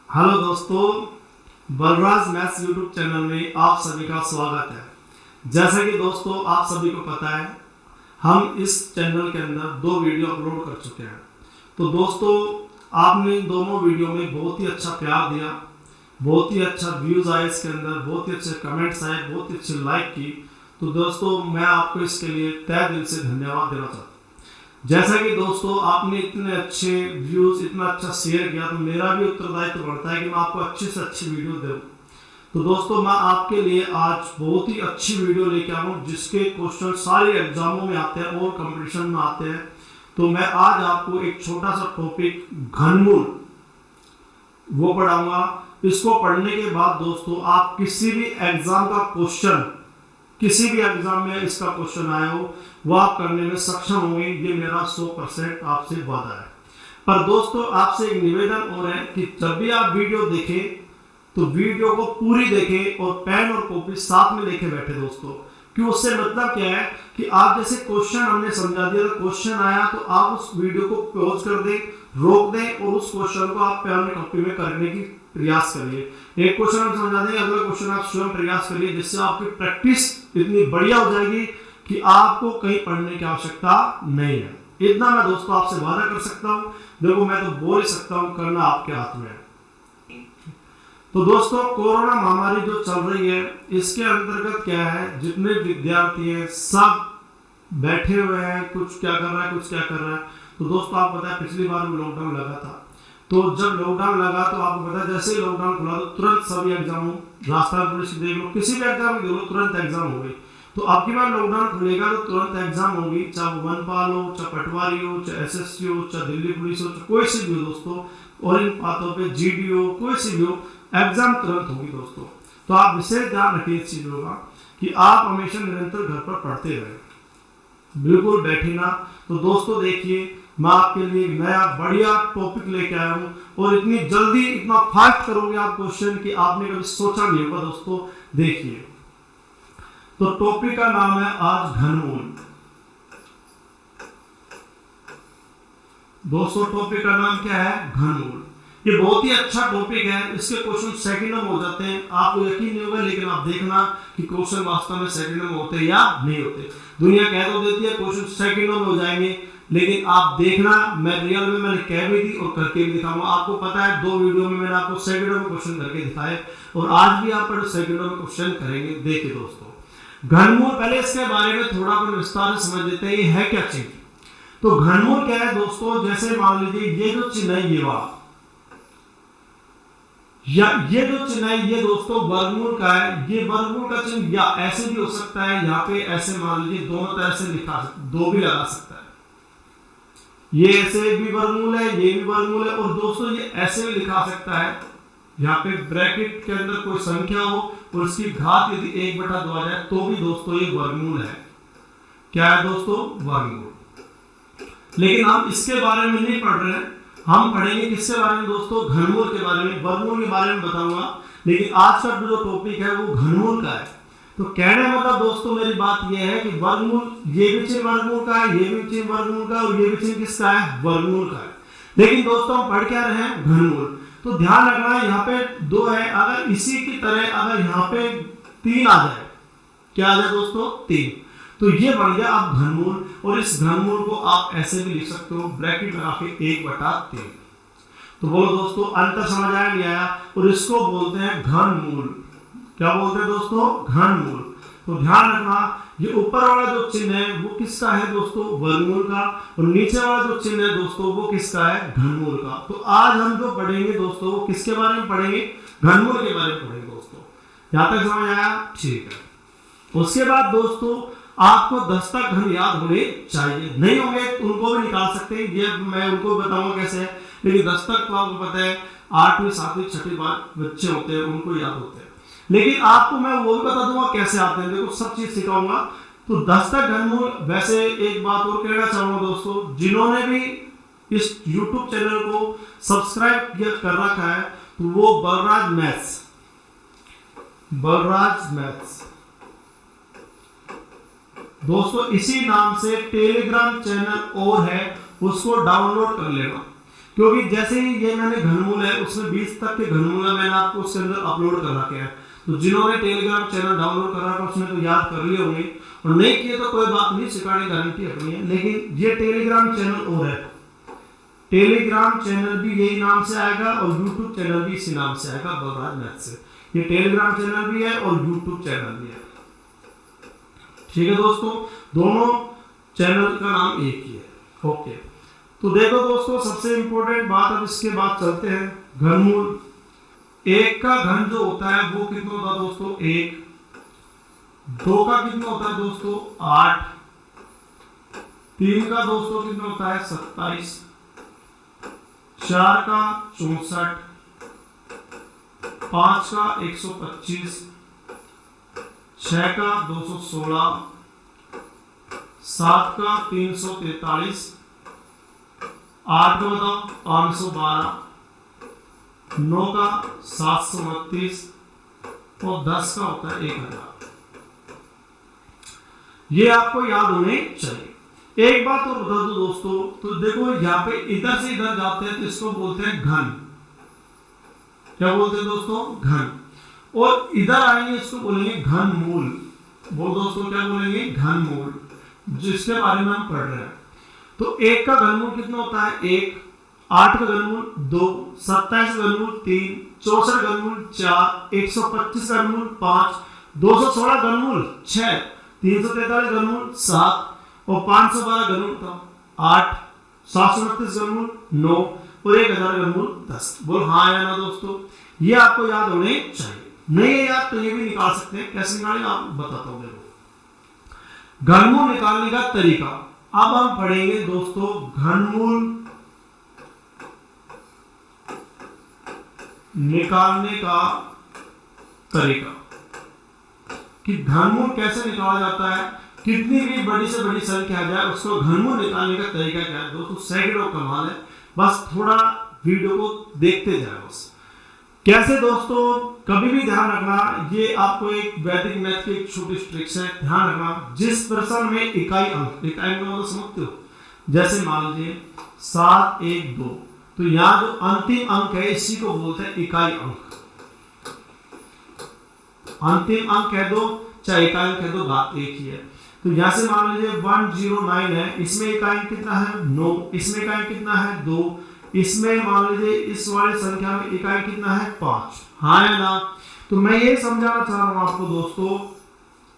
Hello दोस्तों, Balraj maths YouTube channel में आप सभी का स्वागत है। जैसा कि दोस्तों आप सभी को पता है, हम इस चैनल के अंदर 2 वीडियो अपलोड कर चुके हैं। तो दोस्तों आपने इन दोनों वीडियो में बहुत ही अच्छा प्यार दिया, बहुत ही अच्छा व्यूज़ आए इसके अंदर, बहुत ही अच्छे कमेंट्स आए, बहुत ही अच्छी लाइक की। तो दोस्तों मैं आपको इसके लिए तहे दिल से धन्यवाद देना चाहता हूँ। जैसा कि दोस्तों आपने इतने अच्छे व्यूज़, इतना अच्छा शेयर किया, तो मेरा भी उत्तरदायित्व बढ़ता है कि मैं आपको अच्छी से अच्छी वीडियो दूँ। तो दोस्तों मैं आपके लिए आज बहुत ही अच्छी वीडियो लेके आया हूँ, जिसके क्वेश्चन सारे एग्जामों में आते हैं और कंपटीशन में आते हैं। तो मैं आज आपको एक छोटा सा टॉपिक घनमूल वो पढ़ाऊंगा। इसको पढ़ने के बाद दोस्तों आप किसी भी एग्जाम का क्वेश्चन, किसी भी एग्जाम में इसका क्वेश्चन आया हो, वो आप करने में सक्षम होंगे। ये मेरा 100% आपसे वादा है। पर दोस्तों आपसे एक निवेदन और है कि जब भी आप वीडियो देखें तो वीडियो को पूरी देखें और पेन और कॉपी साथ में लेके बैठे दोस्तों। क्यों? उससे मतलब क्या है कि आप जैसे क्वेश्चन हमने समझा दिया, तो क्वेश्चन आया तो आप उस वीडियो को पॉज कर दें, रोक दें और उस क्वेश्चन को आप पेन और कॉपी में करने की प्रयास करिए। एक क्वेश्चन हम समझा देंगे, अगला क्वेश्चन आप स्वयं प्रयास करिए, जिससे आपकी प्रैक्टिस इतनी बढ़िया हो जाएगी कि आपको कहीं पढ़ने की आवश्यकता नहीं है। इतना मैं दोस्तों आपसे वादा कर सकता हूँ। देखो मैं तो बोल ही सकता हूँ, करना आपके हाथ में है। तो दोस्तों कोरोना महामारी जो चल रही है, इसके अंतर्गत क्या है, जितने विद्यार्थी हैं सब बैठे हुए हैं, कुछ क्या कर रहा है, कुछ क्या कर रहा है। तो दोस्तों आप पता है पिछली बार लॉकडाउन लगा था, तो जब लॉकडाउन लगा तो आपको पता है जैसे ही लॉकडाउन खुला तो तुरंत सभी एग्जाम, राजस्थान पुलिस देख लो, किसी भी एग्जाम देख लो, तुरंत एग्जाम हो गई। तो अब की बार लॉकडाउन खुलेगा तो तुरंत एग्जाम होगी, चाहे वो वनपाल हो, चाहे पटवारी हो, चाहे एसएससी हो, चाहे दिल्ली पुलिस हो, चाहे कोई सी भी हो दोस्तों, और इन बातों पे जीडी हो, कोई सी भी हो, एग्जाम तुरंत होगी दोस्तों। तो आप विशेष ध्यान रखिए इस चीजों का कि आप हमेशा निरंतर घर पर पढ़ते रहे, बिल्कुल बैठे ना। तो दोस्तों देखिए मैं आपके लिए एक नया बढ़िया टॉपिक लेके आया हूँ, और इतनी जल्दी इतना फास्ट करोगे आप क्वेश्चन कि आपने कभी सोचा नहीं होगा दोस्तों। देखिए तो टॉपिक का नाम है आज घनमूल। दोस्तों टॉपिक का नाम क्या है? घनमूल। ये बहुत ही अच्छा टॉपिक है, इसके क्वेश्चन सेकंडों में हो जाते हैं। आपको यकीन नहीं होगा, लेकिन आप देखना कि क्वेश्चन वास्तव में सेकंडों में होते हैं या नहीं होते। दुनिया कह तो देती है क्वेश्चन सेकंडों में हो जाएंगे, लेकिन आप देखना, मैं रियल में मैंने कह भी दी और करके भी दिखाऊंगा। आपको पता है 2 वीडियो में मैंने आपको सेकंडों में क्वेश्चन करके दिखाए, और आज भी आप सेकंडों में क्वेश्चन करेंगे। देखिए दोस्तों घनमूल, पहले इसके बारे में थोड़ा अपन विस्तार से समझ लेते हैं, ये है क्या चीज। तो घनमूल क्या है दोस्तों, जैसे मान लीजिए ये जो चिन्ह है ये वाला, या ये जो चिन्ह है ये दोस्तों वर्गमूल का है। ये वर्गमूल का चिन्ह या ऐसे भी हो सकता है, यहाँ पे ऐसे मान लीजिए दोनों तरह से लिखा, 2 भी लगा सकता है। ये ऐसे भी वर्गमूल है, ये भी वर्गमूल है, और दोस्तों ये ऐसे भी लिखा सकता है, यहाँ पे ब्रैकेट के अंदर कोई संख्या हो और उसकी घात यदि 1/2 आ जाए तो भी दोस्तों ये वर्गमूल है। क्या है दोस्तों? वर्गमूल। लेकिन हम इसके बारे में नहीं पढ़ रहे हैं, हम पढ़ेंगे किसके बारे में दोस्तों? घनमूल के बारे में। वर्गमूल के बारे में बताऊंगा, लेकिन आज का जो टॉपिक है वो घनमूल का है। तो कहने मतलब दोस्तों मेरी बात यह है कि वर्गमूल, ये भी चिन्ह वर्गमूल का है, ये भी चिन्ह वर्गमूल का है, और ये भी चिन्ह किसका है? वर्गमूल का है। लेकिन दोस्तों हम पढ़ क्या रहे हैं? घनमूल। तो ध्यान रखना है यहाँ पे 2 है, अगर इसी की तरह अगर यहाँ पे 3 आ जाए, क्या आ जाए दोस्तों? 3, तो ये बन गया अब घनमूल। और इस घनमूल को आप ऐसे भी लिख सकते हो, ब्रैकेट लगा के 1/3। तो बोलो दोस्तों अंतर समझ आया नहीं आया? और इसको बोलते हैं घनमूल। क्या बोलते हैं दोस्तों? घनमूल। तो ध्यान रखना ये ऊपर वाला जो चिन्ह है वो किसका है दोस्तों? वर्गमूल का, और नीचे वाला जो चिन्ह है दोस्तों वो किसका है? घनमूल का। तो आज हम जो पढ़ेंगे दोस्तों वो किसके बारे में पढ़ेंगे? घनमूल के बारे में पढ़ेंगे दोस्तों। यहां तक समझ आया? ठीक है। उसके बाद दोस्तों आपको 10 तक घन याद होने चाहिए, नहीं होंगे तो उनको भी निकाल सकते हैं, ये मैं उनको बताऊंगा कैसे है। लेकिन 10 तक तो आपको पता है 8वीं 7वीं 6वीं बार बच्चे होते हैं, उनको याद होते हैं। लेकिन आपको मैं वो भी बता दूंगा कैसे आते हैं, देखो सब चीज सिखाऊंगा। तो 10 तक घनमूल। वैसे एक बात और कहना चाहूंगा दोस्तों, जिन्होंने भी इस YouTube चैनल को सब्सक्राइब कर रखा है तो वो बलराज मैथ्स दोस्तों इसी नाम से टेलीग्राम चैनल और है, उसको डाउनलोड कर लेना। क्योंकि जैसे ही ये मैंने घनमूल है उसमें 20 तक के घनमूल मैंने आपको उसके अंदर अपलोड कर रखे हैं। तो जिन्होंने टेलीग्राम चैनल डाउनलोड कर रखा है उसने तो याद कर लिए होंगे, और नहीं किए तो कोई बात नहीं, सिखाने की गारंटी अपनी है। लेकिन ये टेलीग्राम चैनल और है, टेलीग्राम चैनल भी यही नाम से आएगा और यूट्यूब चैनल भी इसी नाम से आएगा, बलराज मैथ से। ये टेलीग्राम चैनल भी है और यूट्यूब चैनल भी है, ठीक है दोस्तों, दोनों चैनल का नाम एक ही है। ओके, तो देखो दोस्तों सबसे इंपॉर्टेंट बात, अब इसके बाद चलते हैं घनमूल। एक का घन जो होता है वो कितना होता है दोस्तों 1, 2 का कितना होता है दोस्तों 8, 3 का दोस्तों कितना होता है 27, 4 का 64, 5 का 125, 6 का 216, 7 का 343, 8 का बताओ 512, 9 का 729 और 10 का होता है 1000। ये आपको याद होने चाहिए। एक बात और बता दो दोस्तों, तो देखो यहाँ पे इधर से इधर जाते हैं तो इसको बोलते हैं घन, क्या बोलते हैं दोस्तों घन, और इधर आएंगे इसको बोलेंगे घनमूल। बोल दोस्तों क्या बोलेंगे घनमूल, जिसके बारे में हम पढ़ रहे हैं। तो 1 का घनमूल कितना होता है 1, 8 का घनमूल 2, 27 का घनमूल 3, 64 का घनमूल 4, 125 का घनमूल 5, 216 का घनमूल 6, 343 का घनमूल 7 और 512 का घनमूल 8, 729 का घनमूल 9 और 1000 का घनमूल 10। बोल हाँ या ना दोस्तों, ये आपको याद होने चाहिए। नहीं है याद तो ये भी निकाल सकते हैं, कैसे निकालें आप बताता हूं। देखो घनमूल निकालने का तरीका, अब हम पढ़ेंगे दोस्तों घनमूल निकालने का तरीका, कि घनमूल कैसे निकाला जाता है, कितनी भी बड़ी से बड़ी संख्या आ जाए उसको घनमूल निकालने का तरीका क्या है दोस्तों, सैकड़ों कमाल है, बस थोड़ा वीडियो को देखते जाए बस। कैसे दोस्तों, कभी भी ध्यान रखना, ये आपको एक वैदिक मैथ की एक छोटी ट्रिक्स है, ध्यान रखना। जिस प्रश्न में इकाई अंक, इकाई अंक मतलब समझते हो, जैसे मान लीजिए 7, 1, 2, तो यहाँ जो अंतिम अंक है इसी को बोलते हैं इकाई अंक। अंतिम अंक कह दो चाहे इकाई अंक कह दो, बात एक ही है। तो यहाँ से मान लीजिए 109 है, इसमें इकाई अंक कितना है 9, इसमें इकाई कितना है 2, इसमें मान लीजिए इस वाली संख्या में इकाई कितना है 5, हाँ है ना। तो मैं ये समझाना चाह रहा हूं आपको दोस्तों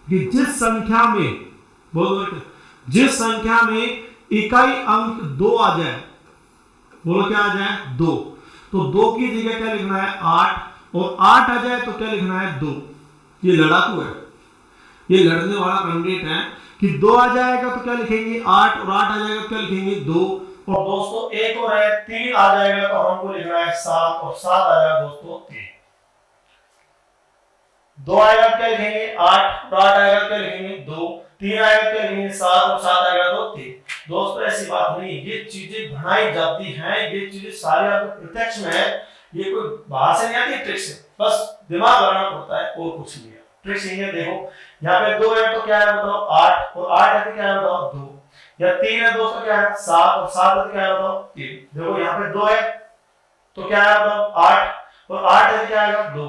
कि जिस संख्या में बोलो, जिस संख्या में इकाई अंक 2 आ जाए, बोलो क्या आ जाए 2, तो 2 की जगह क्या लिखना है 8, और 8 आ जाए तो क्या लिखना है 2। ये लड़ाकू है, ये लड़ने वाला कैंडिडेट है कि 2 आ जाएगा तो क्या लिखेंगे 8, और 8 आ जाएगा तो क्या लिखेंगे 2, और दोस्तों एक और है 3 आ जाएगा तो हमको लिखना है 7, और 7 आ जाएगा दोस्तों 3। 2 आएगा क्या लिखेंगे 8, और 8 आएगा क्या लिखेंगे 2, 3 आएगा क्या लिखेंगे 7, और 7 आएगा तो 3। दोस्तों ऐसी बात नहीं, ये चीजें बनाई जाती हैं, ये चीजें सारी आपको प्रत्यक्ष में है, ये कोई बाहर से नहीं आती ट्रिक्स है, बस दिमाग लगाना पड़ता है और कुछ नहीं है। ट्रिक्स यही है, देखो यहाँ पे 2 है तो क्या है बताओ 8, और 8 है तो क्या है बताओ 2, या 3 है दोस्तों क्या है 7, और 7 है तो क्या है बताओ 3। देखो यहाँ पे 2 है तो क्या है बताओ 8, और 8 है तो क्या आएगा 2,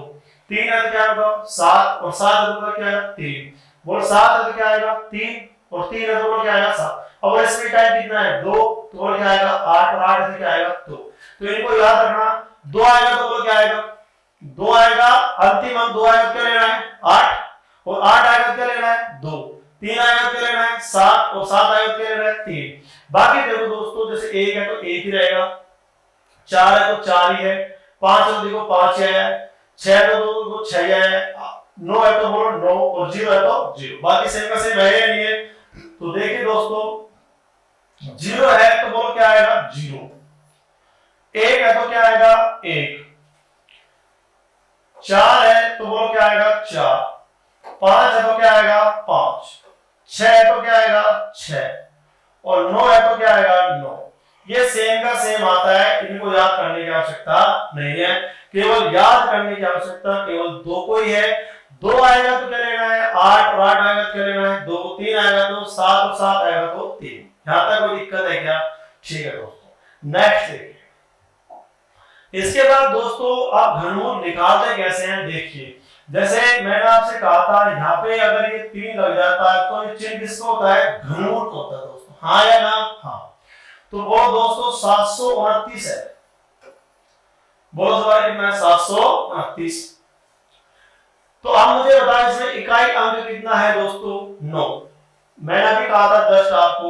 3 है तो क्या है बताओ 7, और 7 है तो क्या है 3, बोल 7 है तो क्या आएगा 3, और 3 है तो क्या आएगा 7। अब इसमें टाइम कितना है 2, तो बोल क्या आएगा 8, और 8 है तो क्या आएगा 2। तो इनको याद रखना, 2 आएगा तो बोल क्या आएगा 2 आएगा, अंतिम अंक 2 आएगा क्या लेना है 8, और 8 आएगा क्या लेना है 2, 3 आएगा क्या लेना है 7, और 7 आएगा क्या लेना है 3। बाकी देखो दोस्तों जैसे 1 है तो 1 ही रहेगा, 4 है तो 4 ही है, 5 है तो देखो 5 है, 6 है तो देखो 6 है, 9 है तो बोलो 9, और 0 है तो 0। बाकी सेम का सेम है या नहीं है। तो देखिए दोस्तों 0 है तो बोलो क्या आएगा 0, 1 है तो क्या आएगा 1, 4 है तो बोलो क्या आएगा 4, 5 है तो क्या आएगा 5, 6 है तो क्या आएगा 6, और 9 है तो क्या आएगा 9। ये सेम का सेम आता है, इनको याद करने की आवश्यकता नहीं है, केवल याद करने की आवश्यकता केवल 2 को ही है। 2 आएगा तो क्या लेना है 8, और 8 आएगा तो क्या लेना है 2, 3 आएगा तो 7, और 7 आएगा तो 3। यहां तक कोई दिक्कत है क्या? ठीक है दोस्तों, नेक्स्ट देखिए इसके बाद दोस्तों आप घनमूल निकालते कैसे हैं देखिए। जैसे मैंने आपसे कहा था यहाँ पे अगर ये 3 लग जाता है तो ये चिन्ह किसका होता है, घनमूल का होता है दोस्तों, हाँ या ना, हाँ। तो बोलो दोस्तों 729 है, बोलो दोबारा कितना है, 729। तो अब मुझे बताओ इसमें इकाई अंक कितना है दोस्तों, 9। मैंने अभी कहा था जस्ट आपको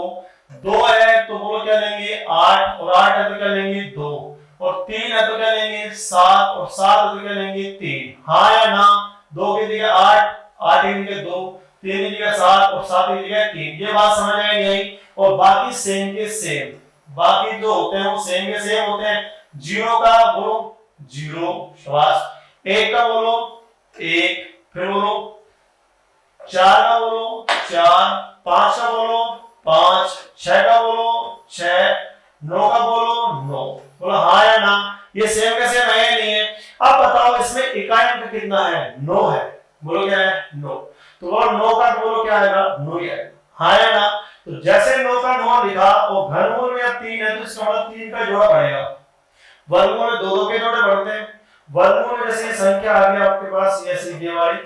2 है तो बोलो क्या लेंगे 8, और 8 है तो क्या लेंगे 2, और 3 है तो क्या लेंगे 7, और 7 है तो क्या लेंगे 3, हाँ या ना। 2 की जगह 8, 8 की जगह 2, 3 की जगह 7 और 7 की जगह 3। ये बात समझ में आई। और बाकी सेम के सेम, बाकी जो होते हैं वो सेम के सेम होते हैं। 0 का बोलो 0, शाबाश। 1 का बोलो 1, फिर बोलो 4 का बोलो 4, 5 का बोलो 5, 6 का बोलो 6, 9 का बोलो 9, बोलो हाँ या ना। ये सेम का सेम है या नहीं है। अब बताओ इसमें इकाई अंक कितना है, 9 है, बोलो क्या है 9। तो बोलो 9 का बोलो क्या आएगा 9 ही आएगा, हाँ या ना। तो जैसे 9 का 9 लिखा और घनमूल में 3 है तो इसका मतलब 3 का जोड़ा बढ़ेगा। वर्गमूल में 2 के जोड़े बढ़ते हैं। वर्गमूल में जैसे संख्या आ गई आपके पास ये वाली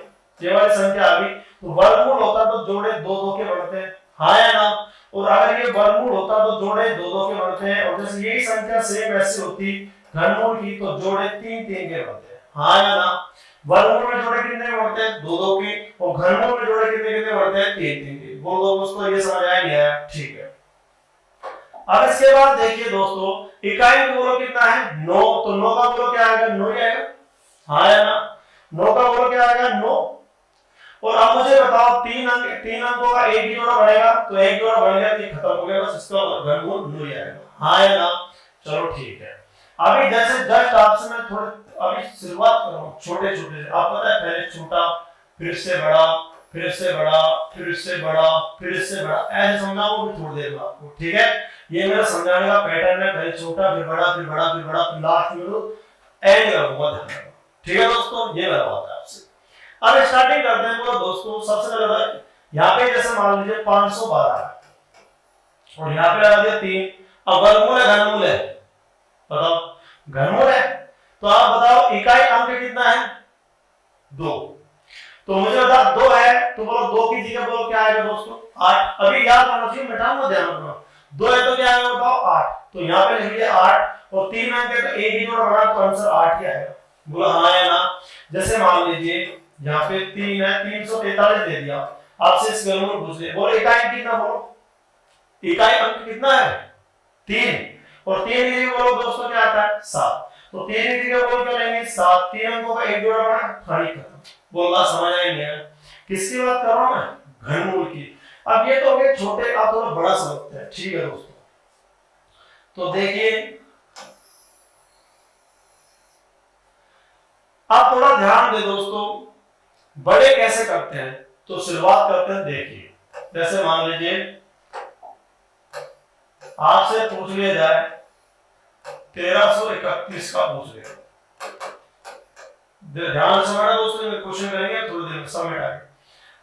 संख्या आ गई तो वर्गमूल होता तो जोड़े 2 के बढ़ते हैं, हाँ या ना। और अगर ये वर्गमूल होता तो जोड़े 2 के बढ़ते हैं। और जैसे यही संख्या सेम ऐसी होती घनमूल की तो जोड़े 3 के बढ़ते हैं, हाँ या ना। वर्गमूल में जोड़े कितने बढ़ते हैं 2 के, और घनमूल में जोड़े कितने बढ़ते हैं 3 के। बोल दो दोस्तों ये समझ आया गया, ठीक है। अब इसके बाद देखिए दोस्तों इकाई में बोलो कितना है 9, तो 9 का बोलो क्या आएगा 9 ही आएगा, हाँ या ना। 9 का बोलो क्या आएगा 9। और अब मुझे बताओ 3 अंकों का एक ही जोड़ा बढ़ेगा, तो एक जोड़ा बढ़ गया तो ये खत्म हो गया, बस इसका घनमूल 9 ही आएगा, हाँ या ना। चलो ठीक है। अभी जैसे जस्ट आपसे मैं थोड़े अभी शुरुआत कर रहा हूं छोटे छोटे से। आप पता है पहले छोटा, फिर से बड़ा, फिर से बड़ा, फिर से बड़ा, फिर से बड़ा, ऐसे समझाऊंगा भी थोड़ी देर में आपको, ठीक है। ये मेरा समझाने का पैटर्न है, पहले छोटा फिर बड़ा फिर बड़ा फिर बड़ा फिर लास्ट में एंड करूंगा, ध्यान रखना, ठीक है दोस्तों। ये मेरा बात है आपसे। अब स्टार्टिंग करते हैं बोलो दोस्तों। सबसे पहले यहाँ पे जैसे मान लीजिए 512 और यहाँ पे लगा दिया 3। अब वर्गमूल है घनमूल है, बताओ घनमूल है तो आप बताओ इकाई अंक कितना है 2। तो मुझे बता 2 है तो बोलो 2 की जगह बोलो क्या आएगा दोस्तों 8। अभी याद रखना चाहिए, मिटाऊंगा ध्यान रखना। 2 है तो क्या आएगा बताओ 8, तो यहाँ पे लिख लिया 8 और 3 अंक है तो एक ही जोड़ा बना तो आंसर 8 ही आएगा, बोलो हाँ या ना। जैसे मान लीजिए यहाँ पे 3 है 343 दे दिया, आपसे इस घनमूल पूछ ले, बोलो इकाई कितना, बोलो इकाई अंक कितना है 3, और 3 की जगह बोलो दोस्तों क्या आता है 7, तो 3 की जगह बोलो क्या लेंगे 7। 3 अंकों का एक जोड़ा बना खाली खत्म, बोलना समझ आएंगे। किसकी बात कर रहा हूं मैं, घनमूल की। अब ये तो हो गए छोटे, आप थोड़ा बड़ा समझते हैं, ठीक है दोस्तों। तो देखिए आप थोड़ा ध्यान दे दोस्तों, बड़े कैसे करते हैं। तो शुरुआत करते हैं, देखिए जैसे मान लीजिए आपसे पूछ लिया जाए 1331 का पूछ लिया, ध्यान से समझना दोस्तों, क्वेश्चन करेंगे थोड़ी देर में सबमिट आएगा।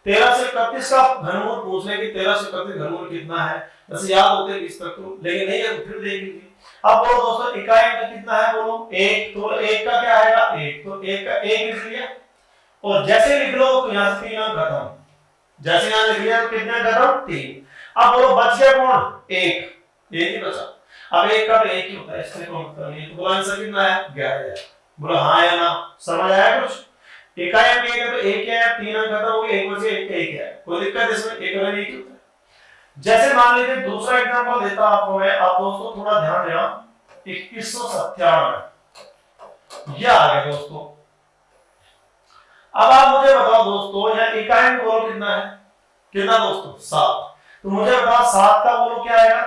1331 का घनमूल पूछ ले कि 1331 घनमूल कितना है, वैसे याद होते हैं 20 तक तो, लेकिन नहीं है तो फिर देख लीजिए। अब बोलो दोस्तों इकाई अंक कितना है, बोलो 1, तो 1 का क्या आएगा 1, तो 1 का 1 लिख लिया और जैसे लिख लो तो यहां से 3 अंक खत्म, जैसे यहां लिख लिया तो कितने खत्म 3। अब बोलो बच गया कौन 1 ही बचा। अब 1 का 1 ही होता है, इसमें कोई मतलब नहीं, तो बोला आंसर कितना है 11। बोलो हाँ या ना, समझ आया कुछ। इकाई अंक 1 है तो 1 क्या है, 3 अंक खत्म हो गए, 1 बचे 1 का 1 है, कोई दिक्कत इसमें, 1 का 1 होता है। जैसे मान लीजिए दूसरा एग्जांपल देता आपको मैं, आप दोस्तों थोड़ा ध्यान देना, 2197 ये आ गया दोस्तों। अब आप मुझे बताओ दोस्तों यहाँ इकाई अंक बोलो कितना है, कितना दोस्तों 7, तो मुझे बताओ 7 का बोलो क्या आएगा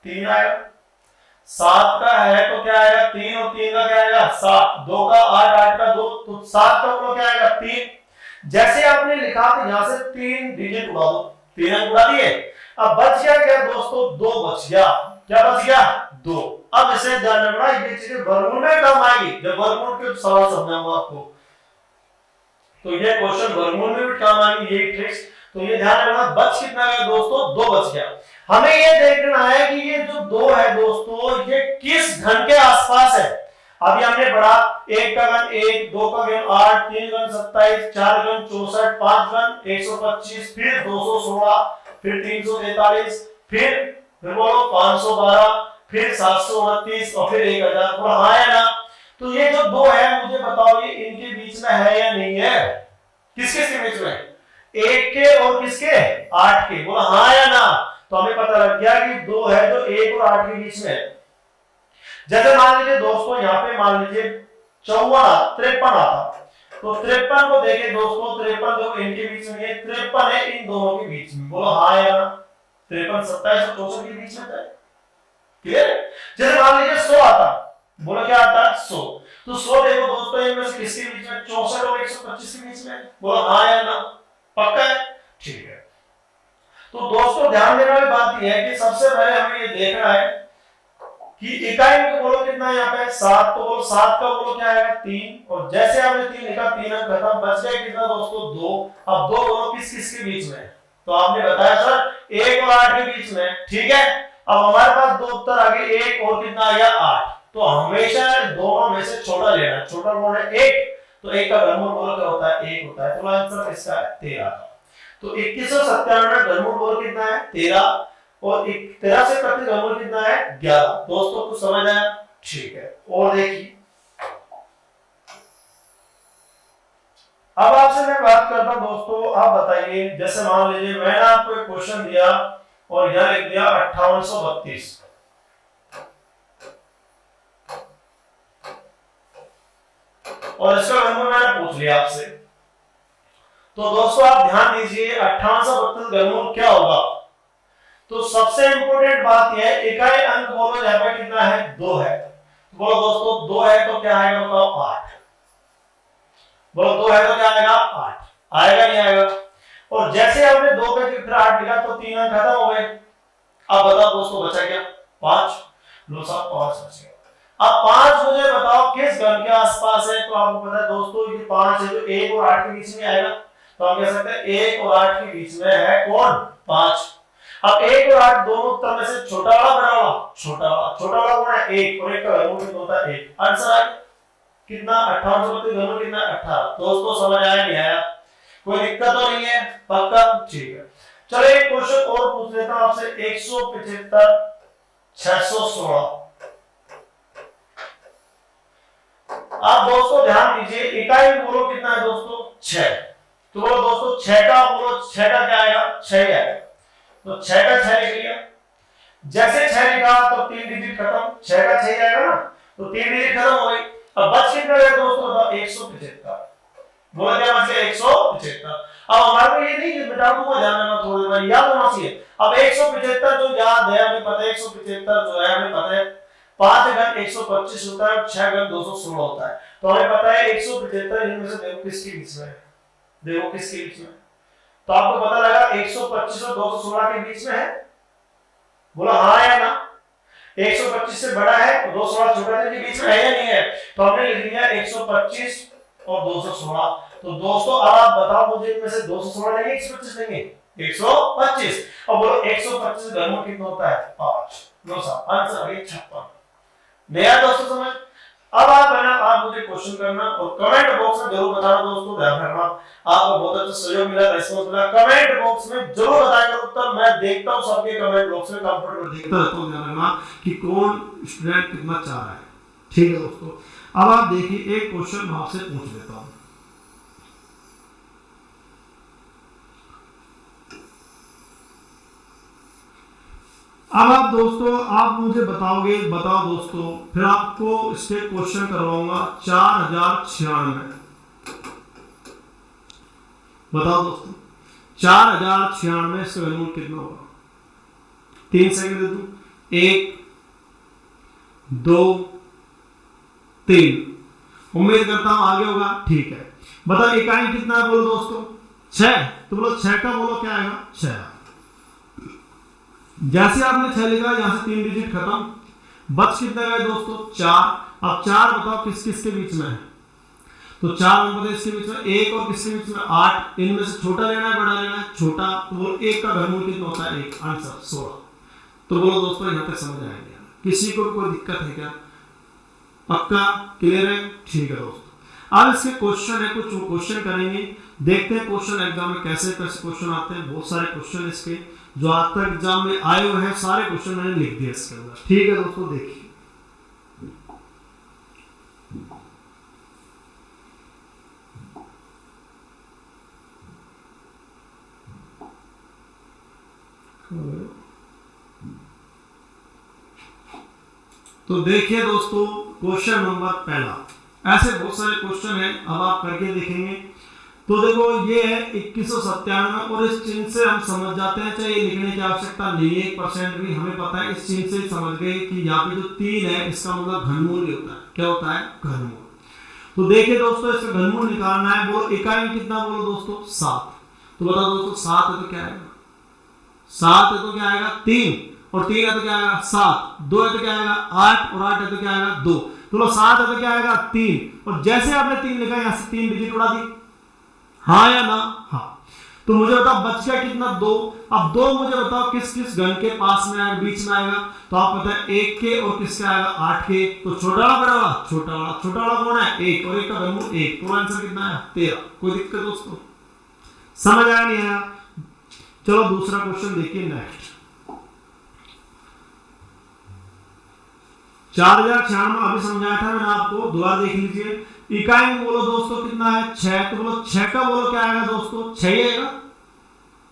3 आएगा। 7 का है तो क्या आएगा 3 और 3 का क्या आएगा 7, 2 का 8, 8 का 2, तो 7 का बोलो क्या आएगा 3। जैसे आपने लिखा तो यहां से 3 डिजिट उड़ा दो, 3 अंक उड़ा दिए। अब बच गया क्या दोस्तों 2 बच गया, क्या बच गया 2। अब इसे ध्यान रखना, ये चीजें वर्गमूल में काम आएगी, जब वर्गमूल के सवाल समझाऊंगा आपको, तो ये क्वेश्चन वर्गमूल में भी काम आएगी ये ट्रिक्स। तो ये ध्यान रखना, बच कितना गया दोस्तों 2 बच गया। हमें ये देखना है कि ये जो 2 है दोस्तों ये किस घन के आसपास है। अभी हमने पढ़ा 1 का घन 1, 2 का घन 8, 3 घन 27, 4 घन 64, 5 घन 125, फिर 216, फिर 343, फिर बोलो 512, फिर 729 और फिर 1000। बोला हाँ या ना? तो ये जो दो है मुझे बताओ ये इनके बीच में है या नहीं है? किसके बीच में? 1 के और किसके? 8 के। बोला हाँ या ना? तो हमें पता लग गया कि 2 है जो 1 और 8 के बीच में है। जैसे मान लीजिए दोस्तों यहाँ पे मान लीजिए 53 आता, तो 53 को देखें दोस्तों, 53 जो इनके बीच में है, 53 है इन दोनों के बीच में। बोलो हाँ या ना? 53 27 और 64 के बीच में है। क्लियर? जैसे मान लीजिए 100 आता, बोलो क्या आता? 100। तो 100 देखो दोस्तों इनमें से किसके बीच में? 64 और 125 के बीच में। बोलो हाँ या ना? पक्का है? ठीक है। तो दोस्तों ध्यान देने वाली बात यह है कि सबसे पहले हमें ये देखना है कि इकाई में बोलो कितना है यहाँ पे? 7। तो बोलो 7 का बोलो क्या आएगा? 3। और जैसे आपने 3 लिखा 3 अंक खत्म, बच गया कितना दोस्तों? 2। अब 2 बोलो किस किस के बीच में? तो आपने बताया सर 1 और 8 के बीच में। ठीक है, अब हमारे पास दो उत्तर आ गए, 1 और कितना आ गया? 8। तो हमेशा दोनों में से छोटा लेना। छोटा कौन है? 1। तो 1 का घनमूल बोलो क्या होता है? 1 होता है। तो आंसर इसका है 13। तो 2197 घनमूल बोलो कितना है? 13। और 13 से प्रति घनमूल कितना है? 11। दोस्तों कुछ समझ आया? ठीक है। और देखिए अब आपसे मैं बात करता हूं दोस्तों, आप बताइए, जैसे मान लीजिए मैंने आपको एक क्वेश्चन दिया और यहां लिख दिया 5832, और इसका घनमूल मैंने पूछ लिया आपसे। तो दोस्तों आप ध्यान दीजिए 5832 घनमूल क्या होगा? तो सबसे इंपॉर्टेंट बात यह है, इकाई अंक बोलो यहाँ पे कितना है? 2 है। तो बोलो दोस्तों 2 है तो क्या आएगा बताओ? 8। बोलो 2 है तो क्या आएगा? 8 आएगा, नहीं आएगा? और जैसे आपने 2 पे फिर 8 लिखा तो 3 अंक खत्म हो गए। अब बताओ दोस्तों बचा क्या? 5। लो साहब 5 बच गया। अब 5 मुझे बताओ किस घन के आसपास है? तो आपको पता है दोस्तों ये 5 है जो 1 और 8 के बीच में आएगा। तो हम कह सकते हैं 1 और 8 के बीच में है कौन? 5। अब 1 और 8 दोनों उत्तर में से छोटा वाला बड़ा वाला? छोटा वाला। छोटा वाला कौन है? 1। और 1 का घनमूल कितना होता है? 1। आंसर आ गया कितना? 5832 घनमूल कितना? 18। दोस्तों समझ आया नहीं आया? कोई दिक्कत तो नहीं है? पक्का? ठीक है। चलो एक क्वेश्चन और पूछ लेता हूं आपसे। 175 616। आप दोस्तों ध्यान दीजिए, इकाई में बोलो कितना है दोस्तों? 6। तो बोलो दोस्तों 6 का बोलो 6 का क्या आएगा? 6 आएगा। तो 6 का 6 लिख लिया। जैसे 6 लिखा तो 3 डिजिट खत्म। 6 का 6 आएगा ना? तो 3 डिजिट खत्म हो गई। अब बच कितना गया दोस्तों? 175। बोला क्या बच गया? 175। अब हमारे को ये नहीं बेटा दूंगा, ध्यान रखना, थोड़ी बार याद होना चाहिए। अब 175 जो याद है हमें पता है, 175 जो है हमें पता है 5 घन 125 होता है और 6 घन 216 होता है। तो हमें पता है 175 इनमें से देखो किसके बीच में है? देखो किसके बीच में? तो आपको पता लगा 125 और 216 के बीच में है। बोला हाँ या ना? 125 से बड़ा है और 216 छोटा है, के बीच में है या नहीं है? तो हमने लिख दिया 125 और 216। तो दोस्तों अब आप बताओ मुझे इनमें से 216 लेंगे 125 लेंगे? 125। और बोलो 125 घनमूल कितना होता है? 5। लो साहब आंसर आ गया 56। नया दोस्तों समझ? अब आप है ना, आप मुझे क्वेश्चन करना और कमेंट बॉक्स में जरूर बताना दोस्तों। ध्यान रखना आपको बहुत अच्छा सहयोग मिला, रिस्पांस मिला। कमेंट बॉक्स में जरूर बताएगा उत्तर। मैं देखता हूं सबके कमेंट बॉक्स में, कंफर्टेबल देखता रहता हूं। ध्यान रखना कि कौन स्टूडेंट कितना चाह रहा है। ठीक है दोस्तों, अब आप देखिए एक क्वेश्चन मैं आपसे पूछ लेता हूं। अब आप दोस्तों आप मुझे बताओगे, बताओ दोस्तों, फिर आपको इसके क्वेश्चन करवाऊंगा 4096। बताओ दोस्तों 4096 इसका घनमूल कितना होगा? 3 सेकंड दे दूं। 1 2 3। उम्मीद करता हूं आगे होगा। ठीक है, बताओ इकाई कितना है? बोलो दोस्तों 6। तो बोलो 6 का बोलो क्या आएगा? 6। जैसे आपने 6 लिखा यहां से 3 डिजिट खत्म। बच कितना गया दोस्तों? 4। अब 4 बताओ किस किस के बीच में है? तो 4 नंबर इसके बीच में 1 और किसके बीच में? 8। इनमें से छोटा लेना है बड़ा लेना है? छोटा। तो बोलो 1 का घनमूल कितना होता है? 1। आंसर 16। तो बोलो दोस्तों यहां तक समझ आएगा? किसी को कोई दिक्कत है क्या? पक्का क्लियर है? ठीक है दोस्तों, अब इसके क्वेश्चन है, कुछ क्वेश्चन करेंगे, देखते हैं क्वेश्चन एग्जाम में कैसे कैसे क्वेश्चन आते हैं। बहुत सारे क्वेश्चन इसके जो आज तक एग्जाम में आए हुए हैं, सारे क्वेश्चन मैंने लिख दिए इसके अंदर। ठीक है दोस्तों, देखिए तो देखिए दोस्तों, क्वेश्चन नंबर पहला, ऐसे बहुत सारे क्वेश्चन हैं, अब आप करके देखेंगे। तो देखो ये है 2197 और इस चिन्ह से हम समझ जाते हैं, चाहे लिखने की आवश्यकता नहीं है 1% भी, हमें पता है इस चिन्ह से ही समझ गए कि यहाँ पे जो 3 है इसका मतलब घनमूल ही होता है। क्या होता है? घनमूल। तो देखिए दोस्तों, इसका घनमूल निकालना है। बोलो इकाई कितना, बोलो दोस्तों 7। तो बताओ दोस्तों 7 है तो क्या आएगा? 7 है तो क्या आएगा? 3, और 3 है तो क्या आएगा? 7, 2 है तो क्या आएगा? 8, और 8 है तो क्या आएगा? 2। तो 7 है तो क्या आएगा? 3, और जैसे आपने 3 लिखा यहाँ से 3 डिजिट उड़ा दी, हाँ या ना? हाँ। तो मुझे बताओ बच गया कितना? 2। अब 2 मुझे बताओ किस किस घन के पास में आएगा, बीच में आएगा? तो आप पता है 1 के और किसके आएगा? 8 के। तो छोटा वाला बड़ा वाला? छोटा वाला। छोटा वाला कौन है? 1, और 1 का घनमूल 1, तो आंसर कितना है? 13। कोई दिक्कत दोस्तों? समझ आया नहीं आया? चलो दूसरा क्वेश्चन देखिए नेक्स्ट। 4096 अभी समझाया था मैंने आपको, दोबारा देख लीजिए। इकाई में बोलो दोस्तों कितना है? 6। तो बोलो 6 का बोलो क्या आएगा दोस्तों? 6 ही आएगा।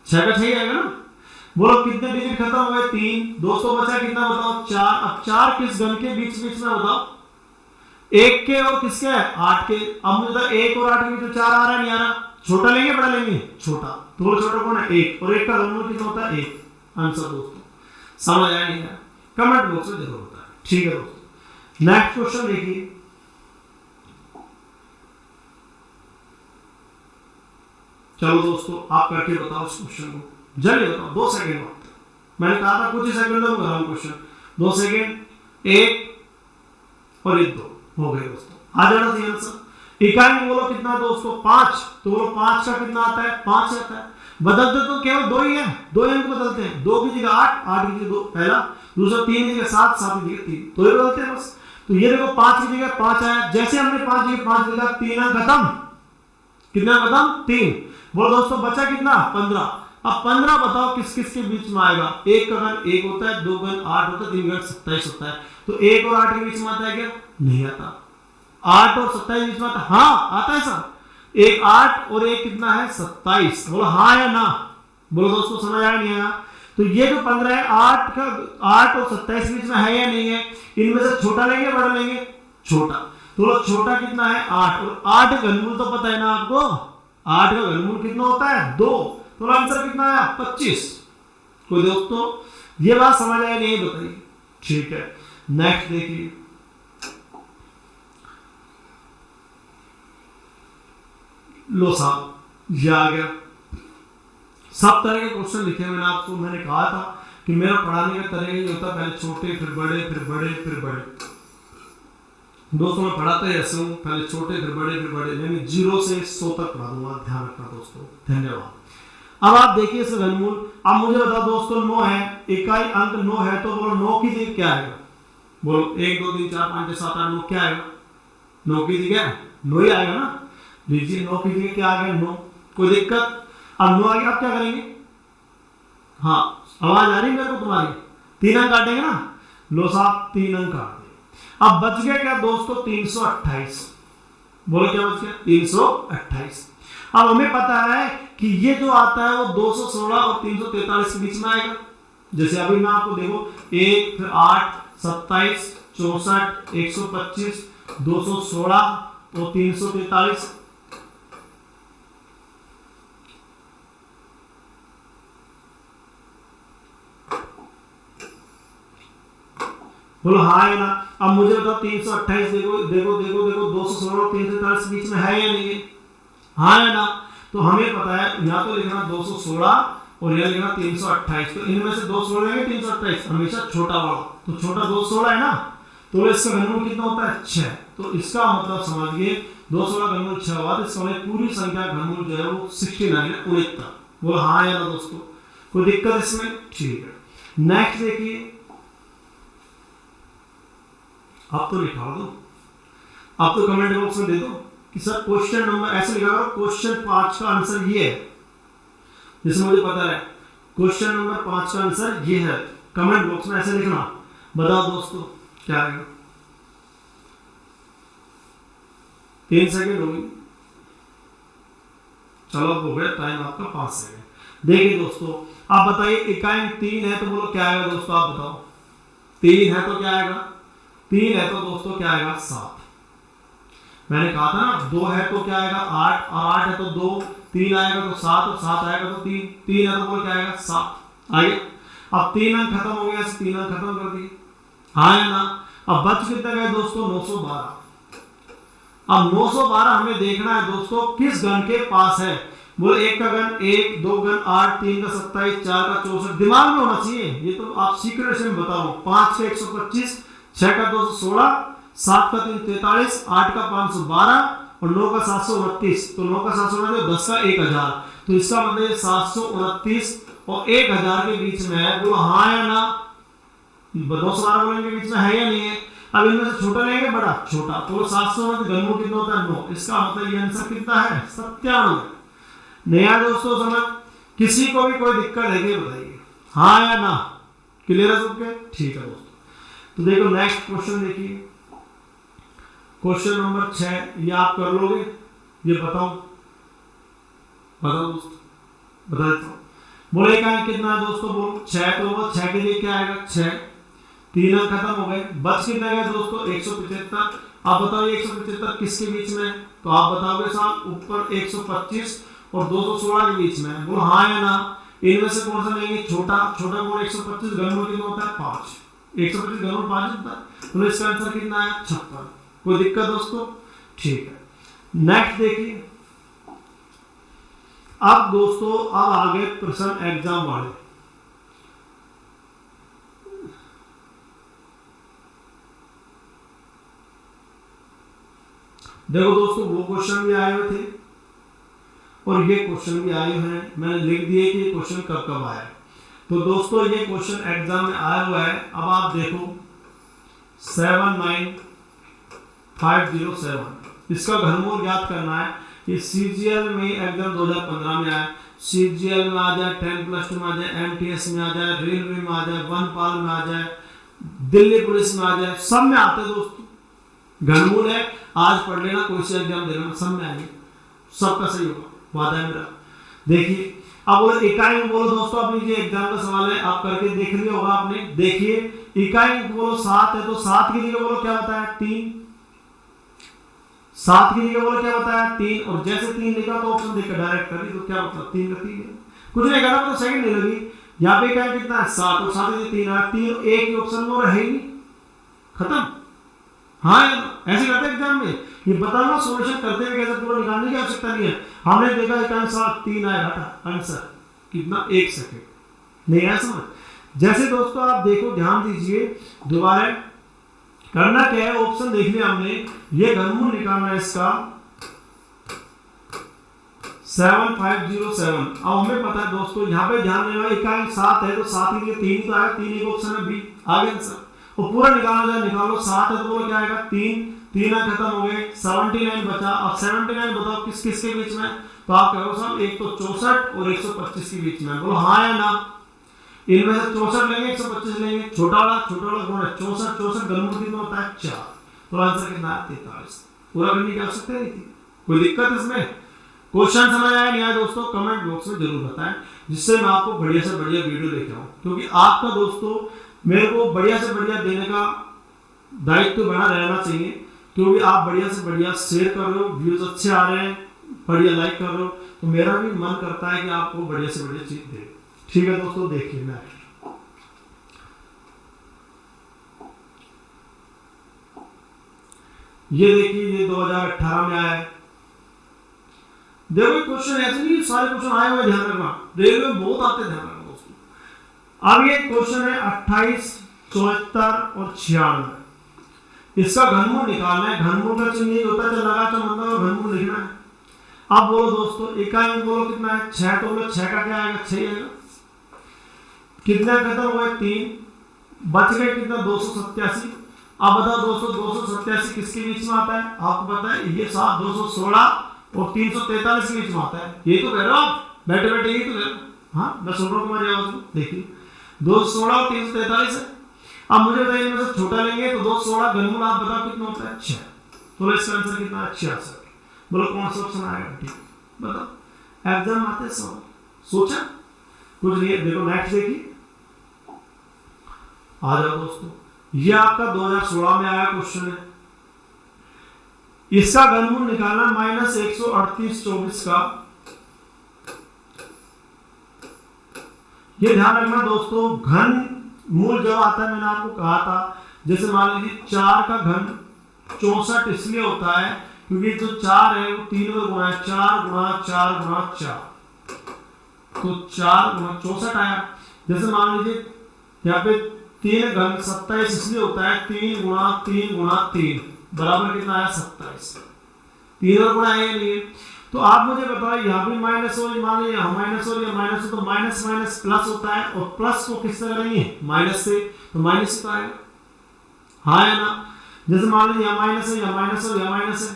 6 का 6 ही आएगा ना? बोलो कितने डिजिट खत्म हो गए? 3। दोस्तों बचा कितना बताओ? 4। अब 4 किस घन के बीच बीच में बताओ? 1 के और किसके? 8 के। अब मुझे 1 और 8 के बीच में 4 आ रहा है नहीं आ रहा? छोटा लेंगे बड़ा लेंगे? छोटा। तो बोलो छोटा कौन है? 1, और 1 का घनमूल कितना होता है? 1। आंसर दोस्तों समझ आया नहीं आया? कमेंट बॉक्स में जरूर बताएं। ठीक है दोस्तों, नेक्स्ट क्वेश्चन देखिए। चलो दोस्तों आप करके बताओ इस क्वेश्चन को, जल्दी बताओ, 2 सेकंड वक्त। मैंने कहा था कुछ ही सेकंड में कराऊं क्वेश्चन। 2 सेकंड, 1 और 1 2 हो गए दोस्तों। आ जाना चाहिए आंसर। इकाई में बोलो कितना दोस्तों? 5। तो बोलो 5 का कितना आता है? 5 आता है। बदलते तो केवल 2 ही है, 2 अंक बदलते हैं। 2 की जगह 8, 8 की जगह 2 पहला, दूसरा 3 की जगह 7, 7 की जगह 3, तो ये बदलते हैं बस। तो ये देखो 5 की जगह 5 आया, जैसे हमने 5 की जगह 5 लिखा, 3 अंक खत्म। कितना खत्म? 3। बोलो दोस्तों बचा कितना? 15। अब 15 बताओ किस किस के बीच में आएगा? 1 का घन 1 होता है, 2 घन 8 होता है, 3 घन 27 होता है। तो 1 और 8 के बीच में आता है क्या? नहीं आता। 8 और 27 बीच में आता है? हाँ आता है सर। 1 8 और 1 कितना है? 27। बोलो हाँ या ना? बोलो दोस्तों समझ आया नहीं आया? तो ये जो 15 है 8 और 27 बीच में है या नहीं है? इनमें से छोटा लेंगे बड़ा लेंगे? छोटा। तो बोलो छोटा कितना है? 8, और 8 घनमूल तो पता है ना आपको? 8 का घनमूल कितना होता है? 2। तो आंसर कितना आया? 25। कोई दोस्तों ये बात समझ आया नहीं? बताइए। ठीक है, नेक्स्ट देखिए। लो साहब ये आ गया। सब तरह के क्वेश्चन लिखे मैंने आपको। मैंने कहा था कि मेरा पढ़ाने का तरीका ये होता है, पहले छोटे फिर बड़े फिर बड़े फिर बड़े। दोस्तों मैं पढ़ाता ही ऐसे हूँ, पहले छोटे फिर बड़े, यानी 0 से 100 तक पढ़ा दूंगा, ध्यान रखना दोस्तों। धन्यवाद। अब आप देखिए इसका घनमूल। अब मुझे बताओ दोस्तों 9 है, इकाई अंक 9 है, तो बोलो 9 की जगह क्या आएगा? बोलो 1 2 3 4 5 6 7 8 9 क्या आएगा? 9 की जगह 9 ही आएगा ना? लीजिए 9 की जगह क्या आ गया? 9। कोई दिक्कत? अब 9 आ गया, अब क्या करेंगे? हाँ आवाज आ रही है मेरे को तुम्हारी? 3 अंक काटेंगे ना? लो साहब 3 अंक काट दिए। अब बच गया क्या दोस्तों? 328। बोलो क्या बच गया? 328। अब हमें पता है कि ये जो आता है वो 216 और 343 के बीच में आएगा। जैसे अभी मैं आपको देखो 1 फिर 8 27 64 125 216 और 343। बोलो हाँ है ना? अब मुझे बताओ 328 देखो देखो देखो देखो 216 और 343 बीच में है या नहीं है? हाँ है ना? तो हमें पता है यहाँ तो लिखना 216 और यहाँ लिखना 328। तो इनमें से 216 लेंगे 328, हमेशा छोटा वाला। तो छोटा 216 है ना? तो इसका घनमूल कितना होता है? 6। तो इसका मतलब समझिए 216 घनमूल 6 हुआ, तो इसका पूरी संख्या घनमूल जो है वो 69 है, 69। बोलो हाँ या ना दोस्तों? कोई दिक्कत इसमें? ठीक है, नेक्स्ट देखिए। अब तो लिखा दो आप तो कमेंट बॉक्स में दे दो कि सर क्वेश्चन नंबर ऐसे लिखा करो, क्वेश्चन 5 का आंसर ये है, जैसे मुझे पता है क्वेश्चन नंबर 5 का आंसर ये है। कमेंट बॉक्स में ऐसे लिखना। बताओ दोस्तों क्या आएगा। 3 सेकंड होगी। चलो हो गया टाइम आपका 5 सेकंड। देखिए दोस्तों आप बताइए, इकाई 3 है तो बोलो क्या आएगा दोस्तों, आप बताओ। 3 है तो क्या आएगा, 3 है तो दोस्तों क्या आएगा 7। मैंने कहा था ना 2 है तो क्या आएगा 8, और 8 है तो 2, 3 आएगा तो 7, और 7 आएगा तो 3, 3 है तो बोलो क्या आएगा 7। आगे अब 3 अंक खत्म हो गया, 3 अंक खत्म कर दिए, हाँ है ना। अब बच कितना गए दोस्तों 912। अब 912 हमें देखना है दोस्तों किस गण के पास है। बोले 1 का गण 1, 2 गण 8, 3 का 27, 4 का 64। दिमाग में होना चाहिए, ये तो आप सीक्रेट से बता रहा हूँ। 5 का 125, 6 का 216, 7 का 343, 8 का 512 और 9 का 729। तो 9 का 729, 10 का 1000। तो इसका मतलब 729 और 1000 के बीच में है। बोलो हाँ या ना। 212 बोलेंगे के बीच में है या नहीं है। अब इनमें से छोटा लेंगे बड़ा, छोटा। तो 700 में घनमूल कितना होता है 9। इसका मतलब ये आंसर कितना है 97। नया दोस्तों समझ, किसी को भी कोई दिक्कत है क्या बताइए, हाँ या ना। क्लियर है सबके, ठीक है दोस्तों। तो देखो नेक्स्ट क्वेश्चन देखिए, क्वेश्चन नंबर 6। ये आप कर लोगे, ये बताओ दोस्तों, बता देता हूँ। बोले का कितना है दोस्तों, बोलो 6। तो वो 6 के लिए क्या आएगा 6। 3 अंक खत्म हो गए, बच कितना गया दोस्तों 175। आप बताओ 175 किसके बीच में, तो आप बताओगे साहब ऊपर 125 और 216 के बीच में। बोलो हाँ या ना। इनमें से कौन सा लेंगे छोटा, छोटा कौन 125 घनमूल कितना होता है 5। 125 घनमूल 5 होता है, तो इसका आंसर कितना है 56। कोई दिक्कत दोस्तों, ठीक है। नेक्स्ट देखिए, अब दोस्तों अब आगे प्रश्न एग्जाम वाले। देखो दोस्तों वो क्वेश्चन भी आए हुए थे और ये क्वेश्चन भी आए हुए हैं। मैंने लिख दिए कि क्वेश्चन कब कब आया। तो दोस्तों ये क्वेश्चन एग्जाम में आया हुआ है। अब आप देखो 79507, इसका घनमूल ज्ञात करना है। ये सीजीएल में एग्जाम 2015 में आया। सीजीएल में आ जाए, 10+2 में आ जाए, एमटीएस में आ जाए, रेलवे में आ जाए, वनपाल में आ जाए, दिल्ली पुलिस में आ जाए, सब में आते हैं दोस्तों। घनमूल है, आज पढ़ लेना, कोई से एग्जाम दे लेना, सब में आएंगे, सबका सही होगा, वादा है मेरा। देखिए अब बोलो इकाई में बोलो दोस्तों, अपनी ये एग्जाम का सवाल है, आप करके देख लिया होगा आपने। देखिए इकाई में बोलो 7 है तो 7 की जगह बोलो क्या बताया 3। 7 की जगह बोलो क्या बताया 3, और जैसे 3 लिखा तो ऑप्शन देखकर डायरेक्ट कर दी, तो क्या मतलब 3 का 3 है, कुछ नहीं करना तो सेकंड नहीं लगी। यहाँ पे इकाई कितना है 7 और 7 3 आया, 3 और 1 ऑप्शन में रहे नहीं, खत्म। हाँ ऐसे करते हैं एग्जाम में, ये बताना सॉल्यूशन करते हैं कैसे, पूरा निकालने की आवश्यकता नहीं है। हमने देखा इकाई 7 3 आया, हटा आंसर कितना 1 सेकंड। नहीं आया समझ। जैसे दोस्तों आप देखो ध्यान दीजिए, दोबारा करना क्या है, ऑप्शन देख लिया हमने, ये घनमूल निकालना है इसका 7507। अब हमें पता है दोस्तों, यहाँ पे ध्यान देना, इकाई 7 है तो 7 के लिए 3 तो आया, 3 एक ऑप्शन है बी, आ गया आंसर। और पूरा निकालना जाए, निकालो 7 है तो बोलो क्या आएगा 3, 3 अंक खत्म हो गए, 79 बचा। अब 79 बताओ किस किस के बीच में, तो आप कहो साहब एक तो 64 और 125 के बीच में। बोलो हाँ या ना। इनमें से 64 लेंगे, 125 लेंगे, छोटा वाला कौन है 64। 64 घनमूल कितना होता है 4, तो आंसर कितना है 43। पूरा करने की आवश्यकता नहीं थी, कोई दिक्कत इसमें। क्वेश्चन समझ आया नहीं आया दोस्तों, कमेंट बॉक्स में जरूर बताएं, जिससे मैं आपको बढ़िया से बढ़िया वीडियो लेके आऊं। क्योंकि आपका दोस्तों मेरे को बढ़िया से बढ़िया देने का दायित्व बना रहना चाहिए, क्योंकि आप बढ़िया से बढ़िया शेयर कर रहे हो, व्यूज अच्छे आ रहे हैं, बढ़िया लाइक कर रहे हो, तो मेरा भी मन करता है कि आपको बढ़िया से बढ़िया चीज दे। ठीक है दोस्तों, देखिए नेक्स्ट ये देखिए, ये 2018 में आया है। देखो क्वेश्चन ऐसे नहीं सारे क्वेश्चन आए हुए, ध्यान रखना, रेलवे में बहुत आते, ध्यान रखना दोस्तों। अब ये क्वेश्चन है 28, 74 और 96। इसका घनमूल निकालना है। घनमूल का चिन्ह यही होता है, लगा मतलब घनमूल लिखना है। अब बोलो दोस्तों इकाई में बोलो कितना है 6, तो बोलो 6 का क्या आएगा 6 आएगा। कितना खत्म हुआ 3, बच गए कितना 287। अब बताओ दोस्तों 287 किसके बीच में आता है? आपको पता है ये 216 और 343 के बीच में आता है। ये तो कह रहे हो आप बैठे बैठे, यही तो कह रहे हो। हाँ मैं सुन रहा हूँ तुम्हारी आवाज को। देखिए 216 और 343 है। अब मुझे बताइए इनमें से छोटा लेंगे तो 216 घनमूल आप बताओ कितना होता है? 6। तो इसका आंसर कितना है? 66। बोलो कौन सा ऑप्शन आएगा? ठीक बताओ। एग्जाम आते सवाल सोचा कुछ नहीं है। देखो नेक्स्ट देखिए, आ जाओ दोस्तों, ये आपका 2016 में आया क्वेश्चन है। इसका घनमूल निकालना -13824 का। ये ध्यान रखना दोस्तों, घन मूल जब आता है, मैंने आपको कहा था, जैसे मान लीजिए 4 का घन 64 इसलिए होता है क्योंकि जो 4 है वो 3 में गुणा है, 4 गुणा 4 गुणा 4, तो 4 गुणा 64 आया। जैसे मान लीजिए यहाँ पे 3 घन 27 इसलिए होता है 3 गुणा 3 गुणा 3 बराबर कितना आया? 27। 3 और गुणा है नहीं। तो आप मुझे बताओ यहाँ भी माइनस हो, मान लीजिए यहाँ माइनस हो या माइनस हो, तो माइनस माइनस प्लस होता है, और प्लस को किससे करेंगे? माइनस से, तो माइनस का आएगा। हाँ है ना? जैसे मान लीजिए यहाँ माइनस है, यहाँ माइनस हो, यहाँ माइनस है,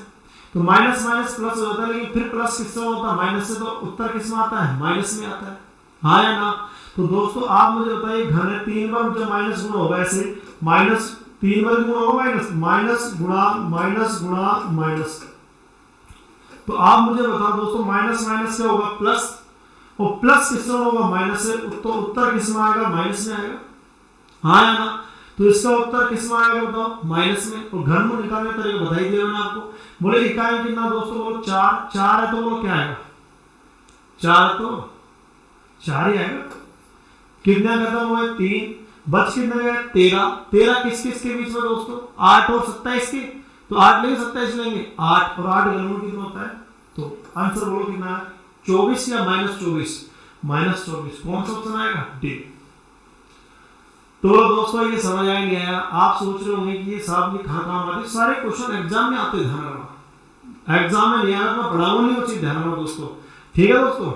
तो माइनस माइनस प्लस हो जाता है, लेकिन फिर प्लस किससे होता है? माइनस से। तो उत्तर किस में आता है? माइनस में आता है। हाँ है ना? तो दोस्तों आप मुझे बताइए घन है 3 बार जब माइनस गुना होगा, ऐसे माइनस 3 बार गुना होगा, माइनस माइनस गुणा माइनस गुणा माइनस। तो आप मुझे बताओ दोस्तों माइनस माइनस क्या होगा? प्लस, और प्लस किस में होगा? माइनस से। तो उत्तर किस में आएगा? माइनस में आएगा। हाँ है ना? तो इसका उत्तर किस में आएगा बताओ? माइनस में। और घनमूल निकालने का तरीका बता ही दिया मैंने आपको। बोले इकाई कितना दोस्तों? बोलो 4। 4 है तो बोलो क्या आएगा? 4 तो 4 ही आएगा। कितने खत्म हुए? 3। बच कितने गए? 13। 13 किस किस के बीच में दोस्तों? 8 और 27 के। तो 8 लेंगे 27 लेंगे, 8 और 8 घनमूल कितना होता है? तो आंसर बोलो कितना है? 24 या -24? -24। कौन सा ऑप्शन आएगा? डी। तो दोस्तों ये समझ आया नहीं आया? आप सोच रहे होंगे कि ये साहब ये कहाँ काम आते? सारे क्वेश्चन एग्जाम में आते, ध्यान रखना। एग्जाम में नहीं आया मैं पढ़ाऊंगा नहीं वो चीज, ध्यान रखना दोस्तों। ठीक है दोस्तों,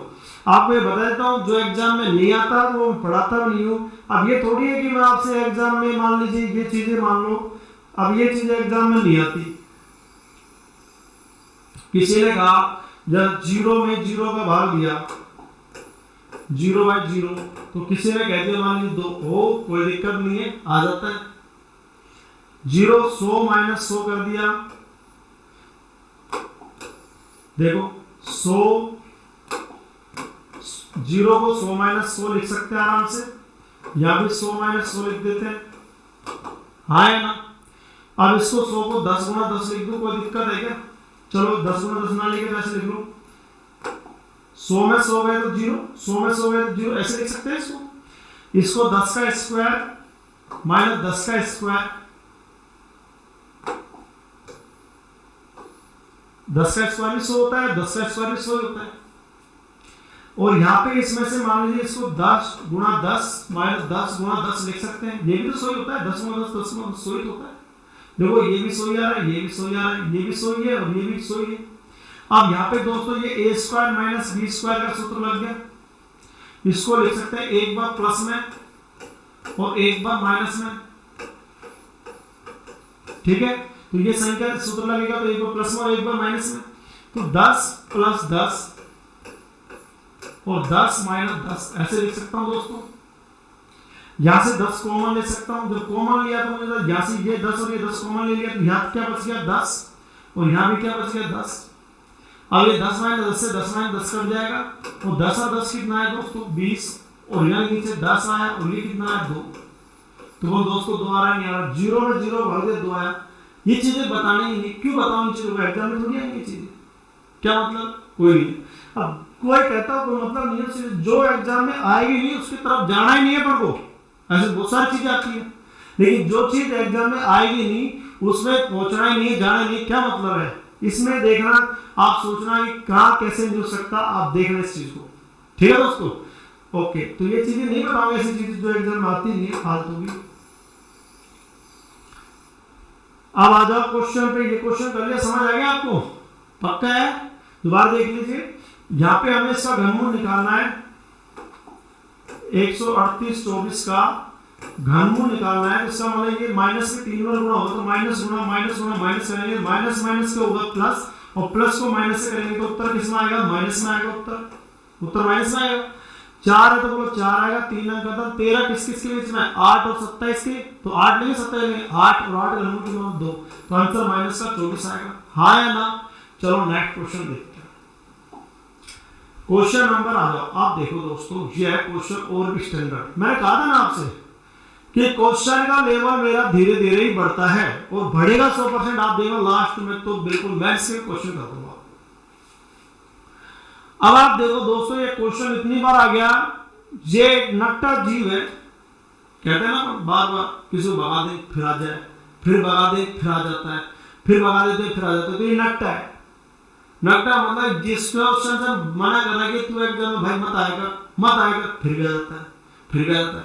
आपको ये बता देता हूँ, जो एग्जाम में नहीं आता वो पढ़ाता भी नहीं हूँ। अब ये थोड़ी है कि मैं आपसे एग्जाम में मान लीजिए ये चीजें मान लो, अब ये चीजें एग्जाम में नहीं आती। किसी ने कहा जब 0 में 0 का भाग दिया 0/0, तो किसी ने कह दिया मान लीजिए 2 हो, कोई दिक्कत नहीं है, आ जाता है। 0 100 - 100 कर दिया, देखो 100 0 को 100 - 100 लिख सकते हैं आराम से, या भी 100 - 100 लिख देते हैं। हाँ है ना? अब इसको 100 को 10 गुना 10 लिख दो, कोई दिक्कत है क्या? चलो 10 गुना 10 ना लिखे तो ऐसे लिख लो, 100 में 100 गए तो 0, 100 में 100 गए तो 0, ऐसे लिख सकते हैं इसको। इसको 10 का स्क्वायर माइनस 10 का स्क्वायर, 10 का स्क्वायर भी 100 होता है, 10 का स्क्वायर भी 100 होता है। और यहाँ पे इसमें से मान लीजिए इसको 10 गुना 10 माइनस 10 गुना 10 लिख सकते हैं, ये भी तो 100 होता है। 10 गुना 10 10 गुना 100 होता है। देखो ये भी 100 आ रहा है, ये भी 100 आ रहा है, ये भी 100 है और ये भी 100 है। अब यहाँ पे दोस्तों ये a square minus b square का सूत्र लग गया। इसको लिख सकते हैं एक बार प्लस में और एक बार माइनस में। ठीक है, तो ये संख्या सूत्र लगेगा तो एक बार प्लस में और एक बार माइनस में। तो 10 + 10 और 10 - 10 ऐसे लिख सकता हूं दोस्तों। यहां से 10 कॉमन ले सकता हूं, जब कॉमन लिया तो मुझे यहां से ये 10 और ये 10 कॉमन ले लिया, तो यहां क्या बच गया? 10, और यहां भी क्या बच गया? 10। अब ये 10 - 10 से 10 - 10 कट जाएगा, और 10 और 10 कितना है दोस्तों? 20, और यहाँ नीचे 10 आया, और ये कितना है? 2। तो वो दोस्तों 2 आ रहा है, नहीं आ रहा? 0 में 0 भर दे 2 आया। ये चीजें बताने ही नहीं, क्यों बताऊं इन चीजों को? एग्जाम में थोड़ी आएंगी ये चीजें, क्या मतलब? कोई नहीं। अब कोई कहता कोई मतलब नहीं है, जो एग्जाम में आएगी नहीं उसकी तरफ जाना ही नहीं है पर को, ऐसे बहुत सारी चीजें आती है, लेकिन जो चीज एग्जाम में आएगी नहीं उसमें पहुंचना ही नहीं, जाना ही नहीं, क्या मतलब है? इसमें देखना, आप सोचना कि कहां कैसे मिल सकता, आप देखना इस चीज को। ठीक है दोस्तों, ओके। तो ये चीजें नहीं बताऊंगा, ऐसी चीजें जो एग्जाम में आती नहीं है, फालतू की। अब आ जाओ क्वेश्चन पे। ये क्वेश्चन कर लिया, समझ आ गया आपको? पक्का है? दोबारा देख लीजिए। यहाँ पे हमें इसका घनमूल निकालना है 13824 का, घनमूल निकालना है, इसका मतलब ये माइनस में 3 बार गुणा होगा तो माइनस गुणा माइनस करेंगे, माइनस माइनस के होगा प्लस, और प्लस को माइनस से करेंगे तो उत्तर किस में आएगा, माइनस में आएगा, उत्तर माइनस में आएगा। 4 है तो बोलो 4 आएगा, 3 अंक खत्म। 13 किस किस के बीच में, 8 और 27 के, तो 8 लेंगे 27 लेंगे, 8 और 8 घनमूल की मान 2, तो आंसर माइनस का 24 आएगा। हाँ या ना? चलो नेक्स्ट क्वेश्चन देखते हैं। क्वेश्चन नंबर आ जाओ, आप देखो दोस्तों, ये है क्वेश्चन और भी स्टैंडर्ड। मैंने कहा था ना आपसे कि क्वेश्चन का लेवल मेरा धीरे धीरे ही बढ़ता है और बढ़ेगा 100%। आप देखो लास्ट में तो बिल्कुल मैथ्स के क्वेश्चन कर दूंगा। अब आप देखो दोस्तों, ये क्वेश्चन इतनी बार आ गया, ये एक नट्टा जीव है, कहते हैं ना बार बार किसी को भगा दे फिर आ जाए, फिर भगा दे फिर आ जाता है, फिर भगा देते फिर आ जाता है, तो ये नट्टा है। नट्टा मतलब जिस क्वेश्चन से मना करना कि तू एग्जाम में भाई मत आएगा, फिर भी आ जाता है,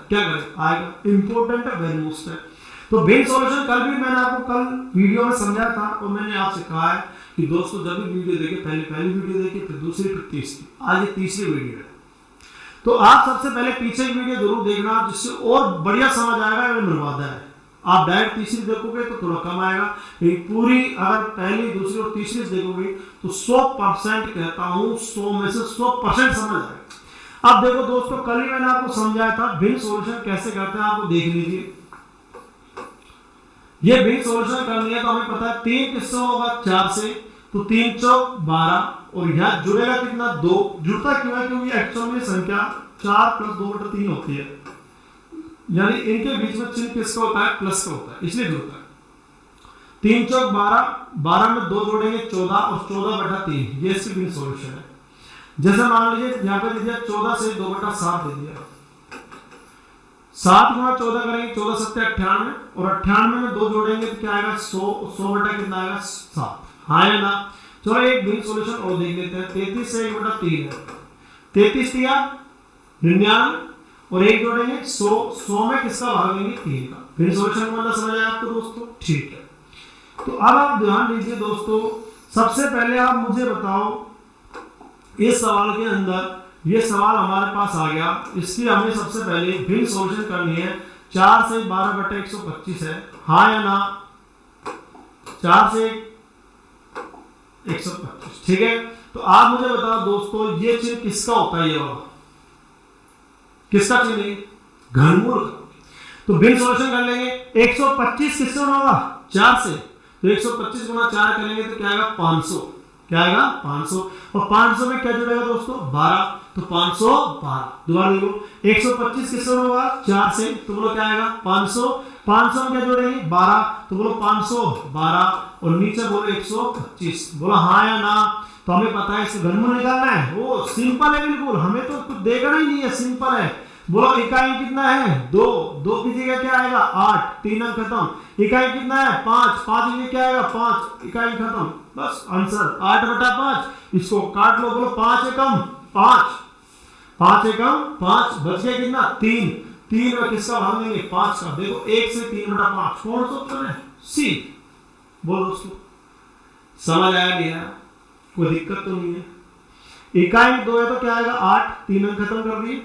क्या करे, आएगा। इंपॉर्टेंट है, वेरी मोस्ट है। तो बेन सॉल्यूशन कल भी मैंने आपको कल वीडियो में समझाया था, और मैंने आपसे कहा है कि दोस्तों जब भी वीडियो देखे, पहली वीडियो देखिए, फिर दूसरी, फिर तीसरी, आज ये तीसरी वीडियो है। तो आप सबसे पहले पीछे की वीडियो जरूर देखना, जिससे और बढ़िया समझ आएगा। ये निर्वादा है, आप डायरेक्ट तीसरी देखोगे तो थोड़ा कम आएगा, लेकिन पूरी अगर पहली, दूसरी और तीसरी देखोगे तो 100% कहता हूं, 100 में से 100% समझ आएगा। अब देखो दोस्तों, कल ही मैंने आपको समझाया था भिन्न सॉल्यूशन कैसे करते हैं, आपको देख लीजिए। ये भिन्न सॉल्यूशन करनी है तो हमें पता है 3 किससे होगा, 4 से, तो 3 चौक 12, और यहाँ जुड़ेगा कितना, 2। जुड़ता क्यों है, क्योंकि एक्चुअल में संख्या 4 + 2/3 होती है, यानी इनके बीच में चिन्ह किसका होता है, प्लस का होता है, इसलिए जुड़ता है। 3 चौक 12, 12 में 2 जोड़ेंगे 14, और 14/3, ये इसकी भिन्न सॉल्यूशन है। जैसे मान लीजिए यहाँ पे दे दिया 14 से 2/7 दे दिया, 7 × 14 करेंगे, 14 × 7 = 98, और 98 में 2 जोड़ेंगे तो क्या आएगा, 100 बटा कितना आएगा, 7। हाँ या ना? चलो एक भिन्न सॉल्यूशन और देख लेते हैं। 33 से 1/3 है, 33 दिया 99, और 1 जोड़ेंगे 100 में किसका भाग लेंगे, 3 का। भिन्न सॉल्यूशन का मतलब समझ आया आपको दोस्तों? ठीक है। तो अब आप ध्यान दीजिए दोस्तों, सबसे पहले आप मुझे बताओ, इस सवाल के अंदर ये सवाल हमारे पास आ गया, इसकी हमें सबसे पहले भिन्न सॉल्यूशन करनी है। 4 से 12/125 है, हाँ या ना? 4 से 125, ठीक है। तो आप मुझे बताओ दोस्तों, ये चिन्ह किसका होता है, ये वाला किसका चिन्ह है, घनमूल का। तो भिन्न सॉल्यूशन कर लेंगे। 125 किससे होगा, 4 से, तो 125 × 4 करेंगे तो क्या आएगा, 500, क्या आएगा, 500, और 500 में क्या जुड़ेगा दोस्तों, 12, तो 512। दोबारा देखो, 125 किससे होगा, 4 से, तो बोलो क्या आएगा, 500, 500 में क्या जोड़ेंगे, 12, तो बोलो 512, और नीचे बोलो 125। बोलो हाँ या ना? तो हमें पता है इसका घनमूल निकालना है, वो सिंपल है बिल्कुल, हमें तो कुछ देखना ही नहीं है, सिंपल है। बोलो इकाई कितना है, 2 की जगह क्या आएगा, 8, 3 अंक खत्म। इकाई कितना है, 5 की जगह क्या आएगा, 5, इकाई खत्म, बस आंसर 8/5। इसको काट लो, बोलो 5 एकम 5, 5 एकम 5, बच गया कितना, 3 में किसका भाग लेंगे, 5 का। देखो 1 से 3/5, कौन सा ऑप्शन है, सी। बोलो दोस्तों, समझ आया नहीं आया, कोई दिक्कत तो नहीं है। इकाई 2 है तो क्या आएगा, 8, 3 अंक खत्म कर दिए।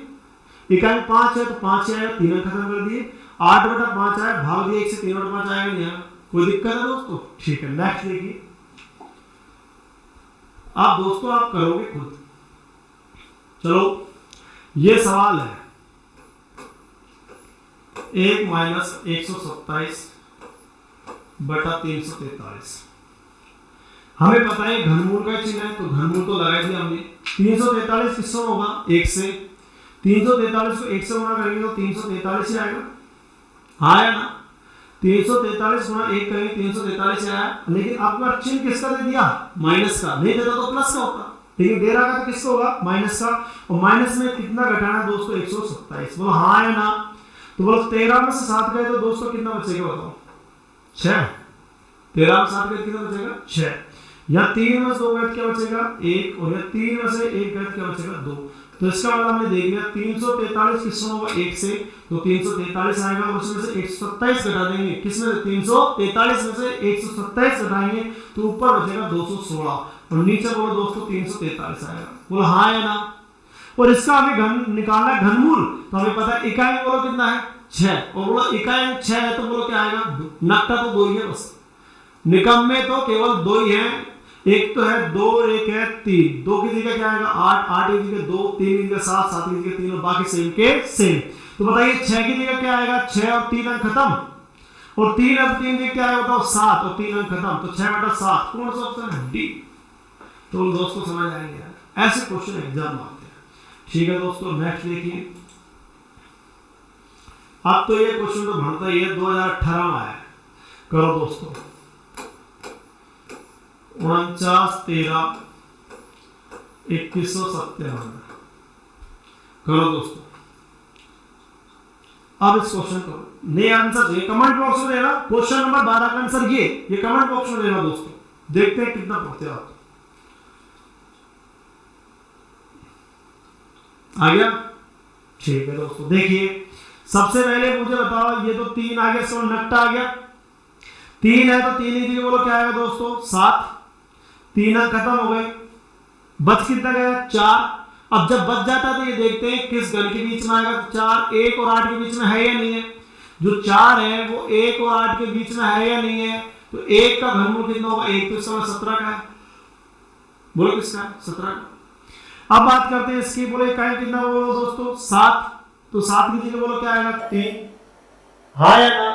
इकाई 5 है तो 5 से आएगा, 3 अंक खत्म कर दिए। 8/5 आया, भाग दिए 1 से 3/5 आएगा नहीं आएगा, कोई दिक्कत है दोस्तों? ठीक है, नेक्स्ट देखिए। आप दोस्तों आप करोगे खुद। चलो ये सवाल है, 1 - 127/343। हमें पता है घनमूल का चिन्ह है, तो घनमूल तो लगा दिया हमने। 343 किससे होगा, 1 से, 343 को 1 से गुणा करेंगे तो 343 ही आएगा, हाँ या ना? 343 × 1 करेंगे 343 आया, लेकिन आपका चिन्ह किसका दे दिया, माइनस का। नहीं देता तो प्लस का होता, लेकिन दे रहा था तो किसका होगा, माइनस का। और माइनस में कितना घटाना दोस्तों, 127। बोलो हाँ या ना? तो बोलो 13 में से 7 गए तो दोस्तों कितना बचेगा, बताओ, 6। 13 में 7 गए कितना बचेगा, 6। या 3 में से 2 गए क्या बचेगा, 1, और या 3 में से 1 गए क्या बचेगा, 2। तो इसका मतलब हमने देख लिया 343 किसमें होगा, 1 से, तो 343 आएगा, और उसमें से 127 घटा देंगे, किसमें, 343 में से 127 घटाएंगे तो ऊपर बचेगा 216, और नीचे बोलो दोस्तों 343 आएगा। बोलो हाँ या ना? और इसका हमें घन निकालना है, घनमूल, तो हमें पता है इकाई बोलो कितना है, 6 और बोलो इकाई अंक 6 है तो बोलो क्या आएगा, नक्टा तो 2 ही है बस, निकम्मे तो केवल 2 ही है, एक तो है 2 एक है 3, 2 की जगह क्या आएगा 8, 8 की जगह 2, 3 की जगह 7, 7 की जगह 3 और बाकी सेम के सेम। तो बताइए 6 की जगह क्या आएगा, 6 और 3 अंक खत्म, और 3 और 3 की क्या आएगा बताओ 7 और 3 अंक खत्म, तो 6/7 कौन सा ऑप्शन है, डी। तो दोस्तों समझ आएंगे यार, ऐसे क्वेश्चन एग्जाम में आते हैं। ठीक है दोस्तों, नेक्स्ट देखिए। अब तो ये क्वेश्चन तो बनता ही है, 2018 में आया, करो दोस्तों, 49/13/2197 करो दोस्तों। अब इस क्वेश्चन को नए आंसर चाहिए, कमेंट बॉक्स में देना, क्वेश्चन नंबर 12 का आंसर ये कमेंट बॉक्स में देना दोस्तों, देखते हैं कितना पढ़ते हो आप। आ गया, ठीक है दोस्तों। देखिए सबसे पहले मुझे बताओ, ये तो 3 आ गया, सो नक्टा आ गया, 3 है तो 3 ही जगह बोलो क्या आएगा दोस्तों 7, 3 अंक खत्म हो गए, बच कितना गया 4। अब जब बच जाता है तो ये देखते हैं किस गण के बीच में आएगा, तो 4 1 और 8 के बीच में है या नहीं है, जो 4 है वो 1 और 8 के बीच में है या नहीं है, तो 1 का घनमूल कितना होगा, 1 तो इस समय 17 का है, बोलो किसका है 17 का। अब बात करते हैं इसकी, बोलो इकाई कितना बोलो दोस्तों 7, तो 7 की जगह बोलो क्या आएगा 3, हाँ या ना,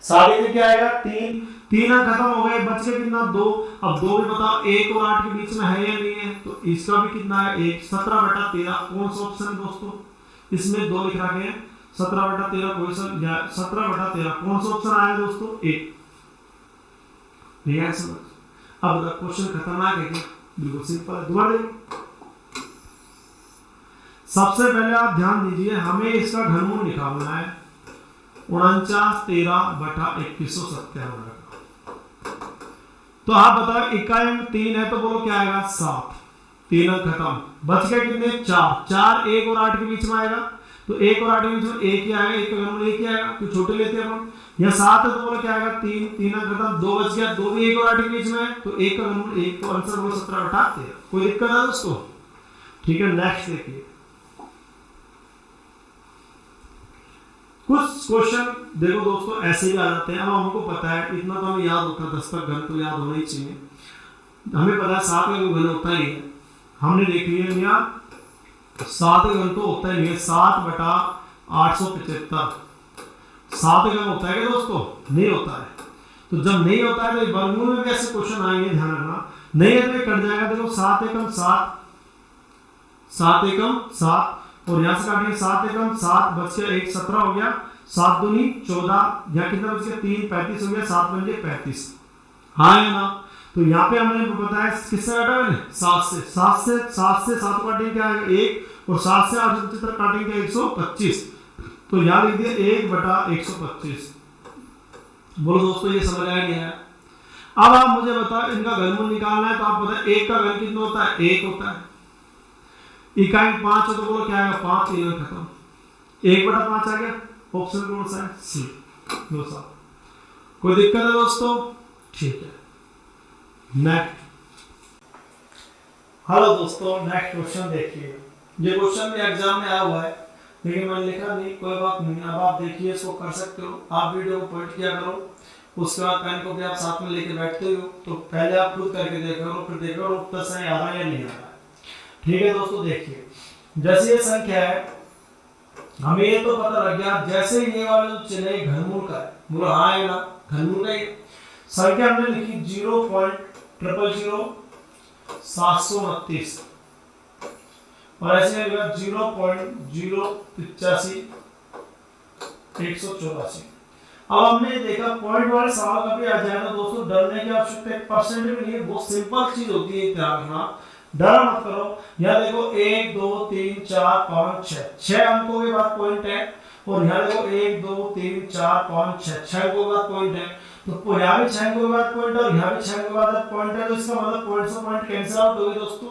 7 की जगह क्या आएगा 3, 3 अंक खत्म हो गए, बच गया कितना 2। अब 2 भी बताओ 1 और 8 के बीच में है या नहीं है, तो इसका भी कितना है 1, 17/13 कौन सा ऑप्शन है दोस्तों, इसमें 2 लिख रखे हैं, 17/13 कोई सा, 17/13 कौन सा ऑप्शन आया दोस्तों 1, ठीक है समझ। अब क्वेश्चन खतरनाक है क्या, बिल्कुल सिंपल है, दोबारा देखो। सबसे पहले आप ध्यान दीजिए, हमें इसका घनमूल निकालना है 49/13/2197। तो आप बताओ इकाई अंक 3 है तो बोलो क्या आएगा 7, 3 अंक खत्म, बच गए कितने 4, 4 1 और 8 के बीच में आएगा, तो 1 और 8 के बीच में 1 ही आएगा, 1 का घनमूल 1 ही आएगा, तो छोटे लेते हैं हम, यहाँ 7 है तो बोलो क्या आएगा 3, 3 अंक खत्म, 2 बच गया, 2 भी 1 और 8 के बीच में है, तो 1 का घनमूल 1, तो आंसर बोलो 17/13। कोई दिक्कत है दोस्तों, ठीक है। नेक्स्ट देखिए, कुछ क्वेश्चन देखो दोस्तों ऐसे ही आ जाते हैं। अब हमको पता है, इतना तो हमें याद होता है, 10 तक घन तो याद होना ही चाहिए, हमें पता है 7 का घन होता ही है, हमने देख लिया भैया 7 का घन तो होता ही है 7/875, 7 का घन होता है क्या दोस्तों, नहीं होता है। तो जब नहीं होता है तो वर्गमूल में भी ऐसे क्वेश्चन आएंगे, ध्यान रखना, नहीं है तो ये कट जाएगा, देखो 7 एकम 7, 7 एकम 7, और यहाँ से काटेंगे 7 एकम 7, बच गया 1 17 हो गया, 7 दूनी 14, यहाँ कितना बच गया 3 35 हो गया, 7 बन गए 35, हाँ या ना। तो यहाँ पे हमने बताया किससे काटा मैंने 7 से, 7 काटेंगे क्या आएगा 1, और 7 से 875 काटेंगे 125, तो यहाँ लिख दिया 1/125। बोलो दोस्तों ये समझ आया नहीं है। अब आप मुझे बताओ इनका घनमूल निकालना है, तो आप बताए 1 का घन कितना होता है 1 होता है, इकाई 5 है तो बोलो क्या आएगा 5, 3 खत्म, 1/5 आ गया, ऑप्शन कौन सा है सी, दो सा। कोई दिक्कत है दोस्तों, ठीक है। नेक्स्ट, हेलो दोस्तों, नेक्स्ट क्वेश्चन देखिए, ये क्वेश्चन भी एग्जाम में आया हुआ है लेकिन मैंने लिखा नहीं, कोई बात नहीं। अब आप देखिए, इसको कर सकते हो, आप वीडियो को पॉइंट किया करो, उसके बाद पेन को भी आप साथ में लेके बैठते हो, तो पहले आप खुद करके देखो, फिर देखो उत्तर सही आ रहा है या नहीं आ रहा है, ठीक है दोस्तों। देखिए जैसे ये संख्या है, हमें ये तो पता लग गया, जैसे ये वाला जो चिन्ह है घनमूल का है, बोलो हाँ है ना, घनमूल का संख्या हमने लिखी 0.0000729, और ऐसे लगेगा 0.085/184। अब हमने देखा पॉइंट वाले सवाल कभी आ जाएगा दोस्तों, डरने की आवश्यकता 1% भी नहीं है, बहुत सिंपल चीज होती है, ध्यान रखना, डरा मत करो। यहाँ देखो 1 2 3 4 5 6 अंकों के बाद पॉइंट है, और यहाँ देखो 1 2 3 4 5 6 अंकों के बाद पॉइंट है, तो यहाँ भी 6 अंकों के बाद पॉइंट है और यहाँ भी 6 अंकों के बाद पॉइंट है, तो इसका मतलब पॉइंट से पॉइंट कैंसिल आउट हो गए दोस्तों।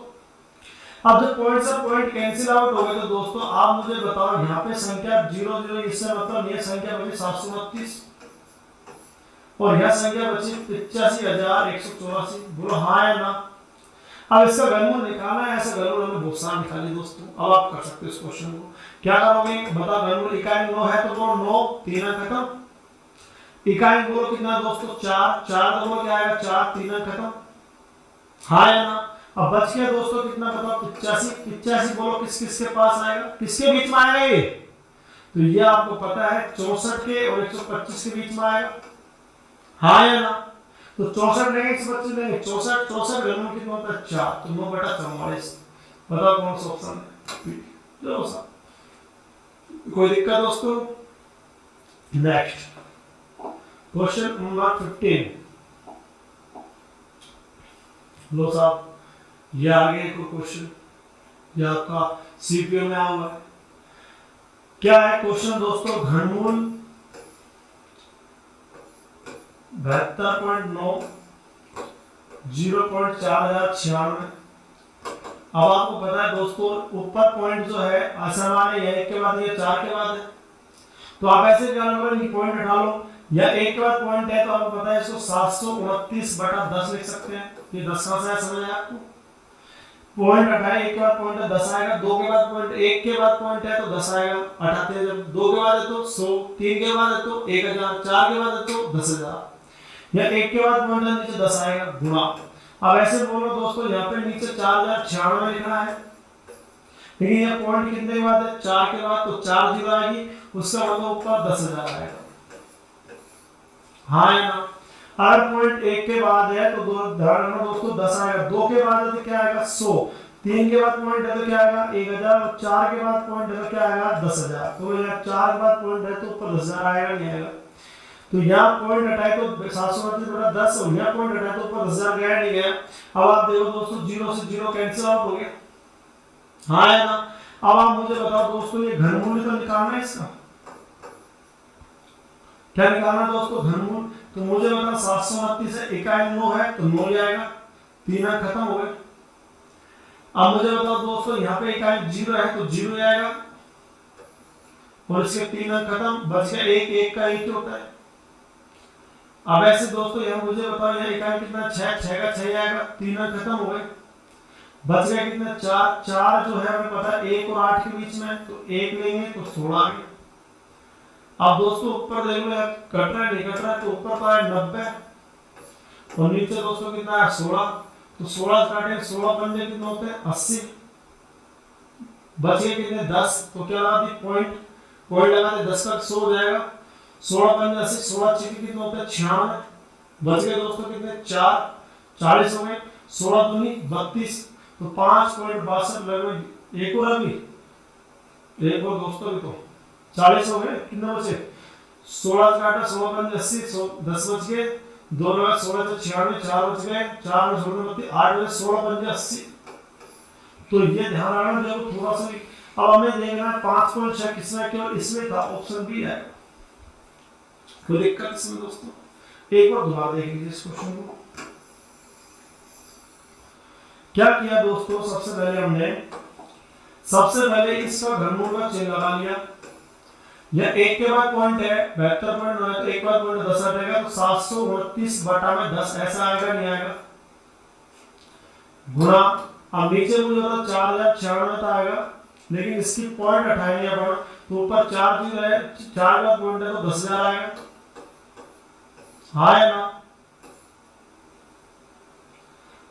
अब जब पॉइंट से पॉइंट कैंसिल आउट हो गए तो दोस्तों आप मुझे बताओ, यहाँ पे संख्या 0 0, इससे मतलब ये संख्या बची 729, और यह संख्या बची 85,184। बोलो हाँ या ना। अब इसका घनमूल निकालना है, ऐसा घनमूल हमने बहुत सारा निकाली दोस्तों। अब आप कर सकते हो इस क्वेश्चन को। क्या करोगे, बता घनमूल इकाई 9 है तो वो 9 3 खत्म। इकाई बोलो कितना दोस्तों 4, 4 बोलो क्या आएगा 4 3 खत्म, हाँ या ना। अब बच गया दोस्तों कितना बताओ 85, 85 बोलो किस किस के पास आएगा, किसके बीच में आएगा ये, तो ये आपको पता है 64 के और 125 के बीच में आएगा, हाँ या ना। तो 64 लेंगे 125 लेंगे, 64 64 घनमूल कितना होता है 4, तो 9/44। बताओ कौन सा ऑप्शन है, चलो साहब। कोई दिक्कत दोस्तों। Next question number 15। लो साहब, ये आगे एक क्वेश्चन, ये आपका सीपीयू में आया हुआ है। क्या है क्वेश्चन दोस्तों, घनमूल 72.9 0.4096। अब आपको पता है दोस्तों ऊपर पॉइंट जो है असमान है, एक के बाद ये 4 के बाद है, तो आप ऐसे जान करो पॉइंट हटा लो, या एक के बाद पॉइंट है तो आपको पता है इसको 729/10 लिख सकते हैं। ये 10 कहां से आया समझ आया आपको, पॉइंट हटाए, एक के बाद पॉइंट है 10 आएगा, दो के बाद पॉइंट, एक के बाद पॉइंट है तो 10 आएगा, हटाते हैं जब दो के बाद है तो 100, 3 के बाद है तो 1000, 4 के बाद है तो 10,000, या एक के बाद पॉइंट है नीचे 10 आएगा गुणा। अब ऐसे बोलो दोस्तों यहाँ पे नीचे 4096 लिखना है, लेकिन ये पॉइंट कितने के बाद है 4 के बाद, तो 4 जीरो आएगी, उसका मतलब ऊपर 10,000 आएगा, हाँ या ना। अगर पॉइंट 1 के बाद है तो ध्यान रखना दोस्तों 10 आएगा, 2 के बाद है तो क्या आएगा 100, 3 के बाद पॉइंट है तो क्या आएगा 1000, और 4 के बाद पॉइंट है तो क्या आएगा 10,000। तो यहाँ 4 के बाद पॉइंट है तो ऊपर 10,000 आएगा नहीं आएगा, तो यहाँ पॉइंट हटाए तो 729/10 और यहाँ पॉइंट हटाए तो ऊपर 10,000 गया नहीं गया। अब आप देखो दोस्तों 0 से 0 कैंसिल आउट हो गया, हाँ या ना। अब आप मुझे बताओ दोस्तों ये घनमूल तो निकालना है इसका, क्या निकालना दोस्तों घनमूल, तो मुझे मतलब 729 से इकाई 9 है तो 9 जाएगा, 3 खत्म हो गए। अब मुझे बताओ दोस्तों यहाँ पे इकाई 0 है तो 0 जाएगा, और इसके 3 खत्म, बच गया 1, 1 का 1 होता है। अब ऐसे दोस्तों यहाँ मुझे बताओ यहाँ इकाई कितना 6, 6 का 6 जाएगा, 3 खत्म हो गए, बच गया कितना 4, 4 जो है हमें पता है 1 और 8 के बीच में, तो 1 लेंगे तो 16 आ गया। अब दोस्तों ऊपर देख लो कट रहा है नहीं कट रहा है, तो ऊपर तो है 90 और नीचे दोस्तों कितना है 16, तो 16 काटेंगे 16 पंजे कितने होते हैं 80, बचे कितने 10, तो क्या लगा दी पॉइंट, पॉइंट लगा दे 10 का 100 हो जाएगा, 16 पंजे 80, 16 छक्के कितने होते हैं 96, बच गए दोस्तों कितने 4, 40 हो गए, 16 दूनी 32, तो 5.62 लगभग। एक और अभी एक और दोस्तों भी तो 40 हो गए, कितने बचे 16 काटा 16 पंजे 80, 10 बच गए, 2 लगा 16 से 96, 4 बच गए, 4 में 16 बचे 8 में 16 पंजे 80। तो ये ध्यान रखना जब थोड़ा सा। अब हमें देखना है 5.6 किसमें, केवल इसमें था, ऑप्शन बी है, कोई दिक्कत इसमें दोस्तों। एक बार दोबारा देख लीजिए इस क्वेश्चन को। क्या किया दोस्तों, सबसे पहले इसका घनमूल का चिन्ह लगा लिया, यह 1 के बाद पॉइंट है 72.9 है तो 1 के बाद पॉइंट 10 हटेगा, तो 729/10 ऐसा आएगा नहीं आएगा, गुणा। अब नीचे मुझे तो 4096 आएगा, लेकिन इसकी पॉइंट हटाएंगे अपन, तो ऊपर 4 जीरो है, 4 का पॉइंट है तो 10,000 आएगा, हाँ या ना।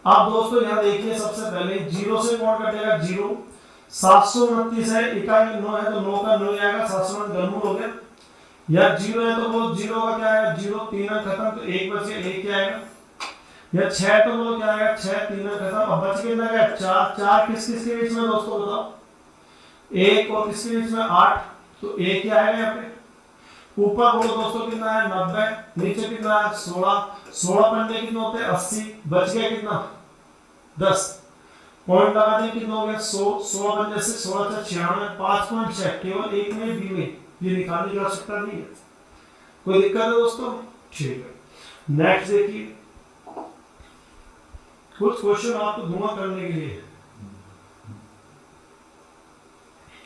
अब दोस्तों यहाँ देखिए सबसे पहले 0 से कौन कटेगा 0, 729 है इकाई 9 है तो 9 का 9 आएगा, 729 घनमूल हो गया, या 0 है तो वो 0 का क्या आएगा 0, 3 खत्म, तो 1 बच गया 1 क्या आएगा, या 6 तो वो क्या आएगा 6, 3 खत्म, अब बच के कितना गया 4, 4 किस किस के बीच में दोस्तों बताओ, 1 और किसके बीच में 8, तो 1 क्या आएगा यहाँ पे। ऊपर बोलो दोस्तों कितना है 90, नीचे कितना है 16, 16 पंजे कितने होते हैं 80, बच गया कितना 10, पॉइंट लगा दें कितना हो गया 100, 16 पंजे से 16 से 96, 5.6 केवल एक में बी में, ये निकालने की आवश्यकता नहीं है, कोई दिक्कत है दोस्तों, ठीक है। नेक्स्ट देखिए कुछ क्वेश्चन आपको दूंगा करने के लिए।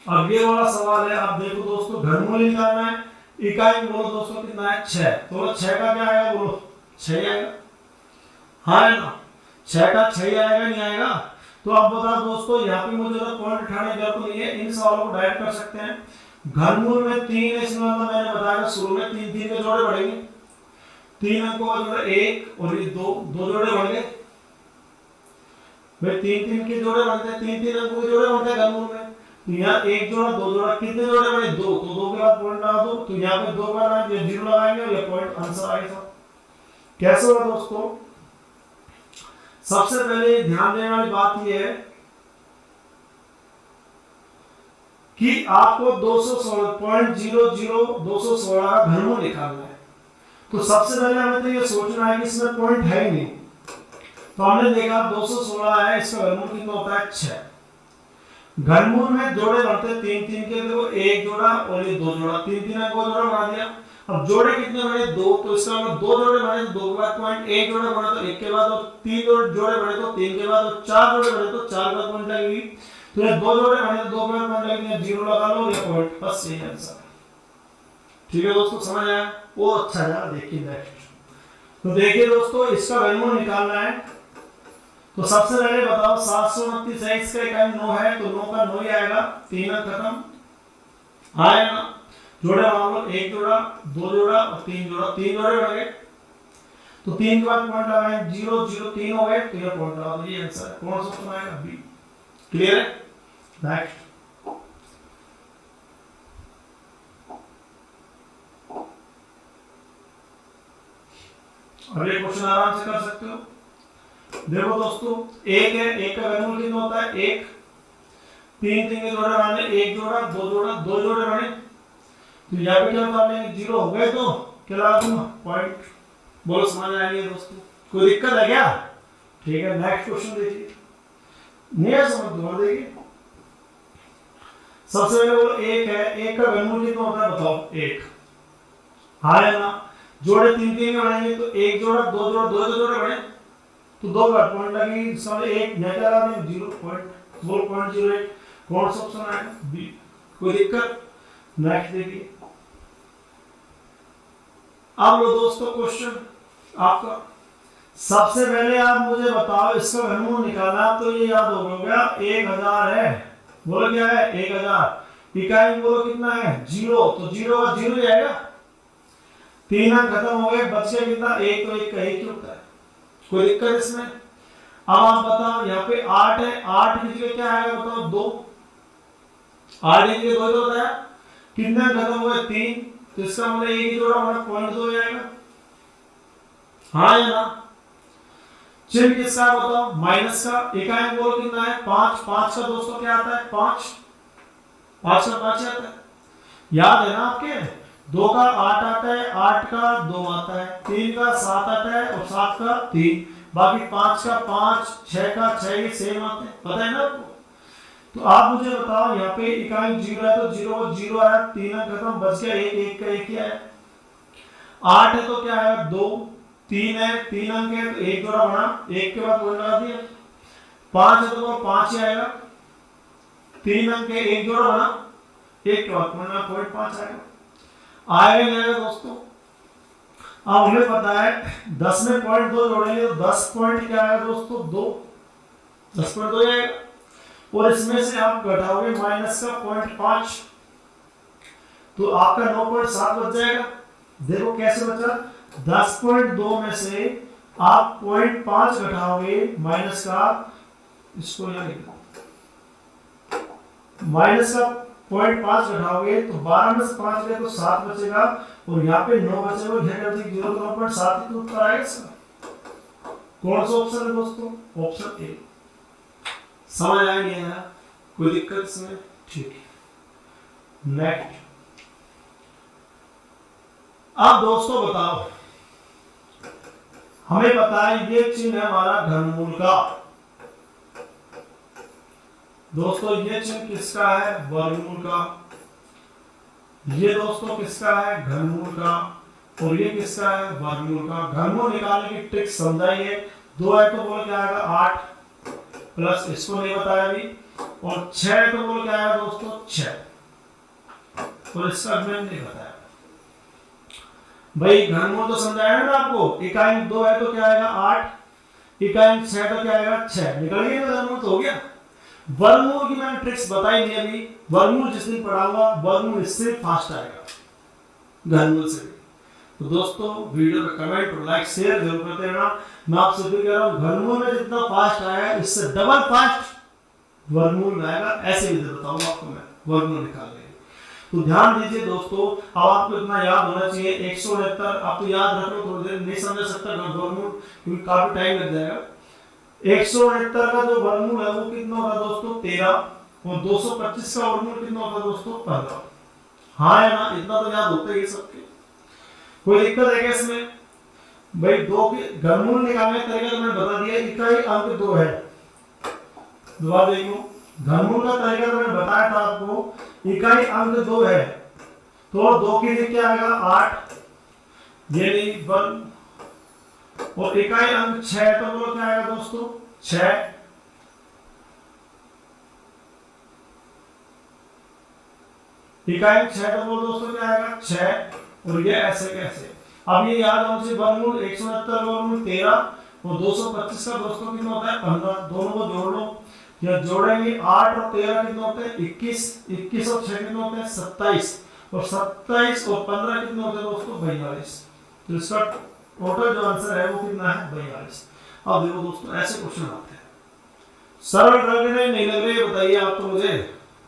अब ये वाला सवाल है, आप देखो दोस्तों घनमूल निकालना है, इकाई बोलो दोस्तों कितना है 6, तो 6 का क्या आएगा बोलो 6 आएगा, हाँ है ना। 6 का 6 आएगा नहीं आएगा। तो अब बताओ दोस्तों, यहाँ पे मुझे तो पॉइंट उठाने की जरूरत नहीं है, इन सवालों को डायरेक्ट कर सकते हैं। घनमूल में 3 है, इसमें मतलब मैंने बताया शुरू में 3 3 के जोड़े बढ़ेंगे, 3 अंकों का जोड़ा 1 और ये 2 2 जोड़े बढ़ गए भाई, 3 3 के जोड़े बनते हैं, 3 3 अंकों के जोड़े बनते हैं घनमूल में। तो यहाँ 1 जोड़ा 2 जोड़ा, कितने जोड़े बने 2, तो 2 के बाद पॉइंट लगा दो, तो यहाँ पे 2 बार आए, ये 0 लगाएंगे और ये पॉइंट आंसर आएगा। कैसे होगा दोस्तों? सबसे पहले ध्यान देने वाली बात ये है कि आपको 216.00 का घनमूल निकालना है। तो सबसे पहले हमें तो ये सोचना है कि इसमें पॉइंट है ही नहीं। तो हमने देखा 216 है, इसका घनमूल कितना होता है 6। घनमूल में जोड़े बनते हैं 3 3 के, देखो 1 जोड़ा और ये 2 जोड़ा, 3 3 अंकों का जोड़ा बना दिया। अब जोड़े कितने बने 2, तो इसका मतलब 2 जोड़े बने तो 2 के बाद पॉइंट, 1 जोड़ा बना तो 1 के बाद, और 3 जोड़े बने तो 3 के बाद, और 4 जोड़े बने तो 4 के बाद पॉइंट लगेगी। तो ये 2 जोड़े बने तो 2 के बाद पॉइंट लगेगी, 0 लगा लो ये पॉइंट, बस यही आंसर। ठीक है दोस्तों, समझ आया? वो अच्छा है। देखिए नेक्स्ट, तो देखिए दोस्तों, इसका घनमूल निकालना है। तो सबसे पहले बताओ 729 है, इसका इकाई 9 है, तो 9 का 9 ही आएगा, 3 अंक खत्म आएगा ना। जोड़े मान लो 1 जोड़ा 2 जोड़ा और 3 जोड़ा, 3 जोड़े बन गए, तो 3 के बाद पॉइंट लगाएं, 0 0 3 हो गए, तो ये पॉइंट लगा दो, ये आंसर है। कौन सा ऑप्शन आएगा? बी। क्लियर है? नेक्स्ट, अब ये क्वेश्चन आराम से कर सकते हो। देखो दोस्तों, 1 है, 1 का घनमूल कितना होता है 1, 3 3 के जोड़े बने, 1 जोड़ा 2 जोड़ा 2 जोड़े बने, तो यहाँ पे क्या होता है 0 हो गए, तो क्या लगा दूंगा पॉइंट। बोलो समझ आ रही है दोस्तों? कोई दिक्कत है क्या? ठीक है, नेक्स्ट क्वेश्चन देखिए, नहीं समझ दो देखिए। सबसे पहले बोलो 1 है, 1 का घनमूल कितना होता है बताओ 1, हाँ है ना। जोड़े 3 3 के बनेंगे, तो 1 जोड़ा 2 जोड़ा 2 जोड़े बने, तो 2 बार पॉइंट लगेगी, साले 1 यहाँ क्या लगा दें 0 पॉइंट, 0.08। कौन सा ऑप्शन आएगा? बी। कोई दिक्कत? नेक्स्ट देखिए। अब लो दोस्तों क्वेश्चन आपका, सबसे पहले आप मुझे बताओ इसका घनमूल निकालना, तो ये याद हो गया 1000 है। बोलो क्या है 1000, इकाई बोलो कितना है 0, तो 0 का 0 जाएगा, 3 अंक खत्म हो गए, बच गया कितना 1, तो 1 का 1 होता है। कोई दिक्कत इसमें? अब आप बताओ यहाँ पे 8 है, 8 की जगह क्या आएगा बताओ 2, 8 की जगह 2 होता है, कितने खत्म हुए 3, तो इसका मतलब एक ही जोड़ा हमारा 0.2 आएगा, हाँ या ना। चिन्ह किसका बताओ? माइनस का। इकाई बोल कितना है 5, 5 का दोस्तों क्या आता है 5, 5 का 5 आता है, याद है ना आपके? 2 का 8 आता है, 8 का 2 आता है, 3 का 7 आता है और 7 का 3, बाकी 5 का 5, 6 का 6 सेम आते हैं, पता है ना आपको? तो आप मुझे बताओ यहाँ पे इकाई 0 है, तो 0 0 आया, 3 अंक खत्म, बच गया 1, 1 का 1 ही आया। 8 है तो क्या आया 2, 3 है, 3 अंक है, तो 1 जोड़ा बना, 1 के बाद पॉइंट लगा दिया। 5 है तो 5 ही आएगा, 3 अंक है, 1 जोड़ा बना, 1 के बाद पॉइंट 5 आएगा। आएगा नहीं आएगा दोस्तों? अब हमें पता है 10 में पॉइंट 2 जोड़ेंगे तो 10 पॉइंट क्या आएगा दोस्तों 2, 10.2 आएगा, और इसमें से आप घटाओगे माइनस का 0.5, तो आपका 9.7 बच जाएगा। देखो कैसे बचा, 10.2 में से आप 0.5 घटाओगे माइनस का, इसको यहाँ लिखो, माइनस का 0.5 घटाओगे तो 12 में से 5 गए तो 7 बचेगा, और यहाँ पे 9 बचेगा, ध्यान रखिए 0.7 ही तो उत्तर आएगा इसका। कौन सा ऑप्शन है दोस्तों? Option A. समझ आया नहीं आया? कोई दिक्कत इसमें? ठीक है, नेक्स्ट। अब दोस्तों बताओ, हमें पता है ये चिन्ह है हमारा घनमूल का, दोस्तों ये चिन्ह किसका है? वर्गमूल का। ये दोस्तों किसका है? घनमूल का। और ये किसका है? वर्गमूल का। घनमूल निकालने की ट्रिक समझाइए। 2 है तो बोल क्या आएगा 8, प्लस इसको नहीं बताया अभी, और 6 है तो बोल क्या आएगा दोस्तों 6, और इसका मैंने नहीं बताया भाई। घनमूल तो समझाया ना आपको, इकाई 2 है तो क्या आएगा 8, इकाई अंक 6 तो क्या आएगा 6, निकल गया ना वर्गमूल, तो हो गया। वर्गमूल की मैंने ट्रिक्स बताई नहीं अभी, वर्गमूल जिस दिन पढ़ाऊंगा वर्गमूल इससे फास्ट आएगा घनमूल से भी। तो दोस्तों वीडियो में कमेंट और लाइक शेयर जरूर करते रहना। मैं आपसे भी कह रहा हूँ घनमूल में जितना फास्ट आया इससे डबल फास्ट वर्गमूल में आएगा, ऐसे भी बताऊंगा आपको मैं वर्गमूल निकालने। तो ध्यान दीजिए दोस्तों, अब आपको इतना याद होना चाहिए 169, आप तो याद रख लो, थोड़ी देर नहीं समझ सकता वर्गमूल क्योंकि काफी टाइम लग जाएगा। 169 का जो वर्गमूल है वो कितना होगा दोस्तों 13, और 225 का वर्गमूल कितना होगा दोस्तों 15। हाँ या ना, इतना तो याद होता ही सबके। कोई दिक्कत है क्या इसमें? भाई दो के घनमूल निकालने का तरीका मैंने बता दिया, इकाई अंक 2 है। दोबारा देखो, घनमूल का तरीका तो मैंने बताया था आपको, इकाई अंक 2 है तो 2 के लिए क्या आएगा 8, यानी 1, और इकाई अंक 6 तो बोलो क्या आएगा दोस्तों 6, इकाई अंक 6 तो बोलो दोस्तों क्या आएगा 6, और ये ऐसे कैसे। अब ये याद होना चाहिए वर्गमूल 169 वर्गमूल 13 और 225 का दोस्तों कितना होता है 15, दोनों को जोड़ लो, या जोड़ेंगे 8 और 13 कितना होते हैं 21, 21 और 6 कितना होते हैं 27, और 27 और 15 कितना होते हैं दोस्तों 42। तो इसका टोटल जो आंसर है वो कितना है 42। अब देखो दोस्तों ऐसे क्वेश्चन आते हैं, सरल लग रहे नहीं लग रहे बताइए आप तो मुझे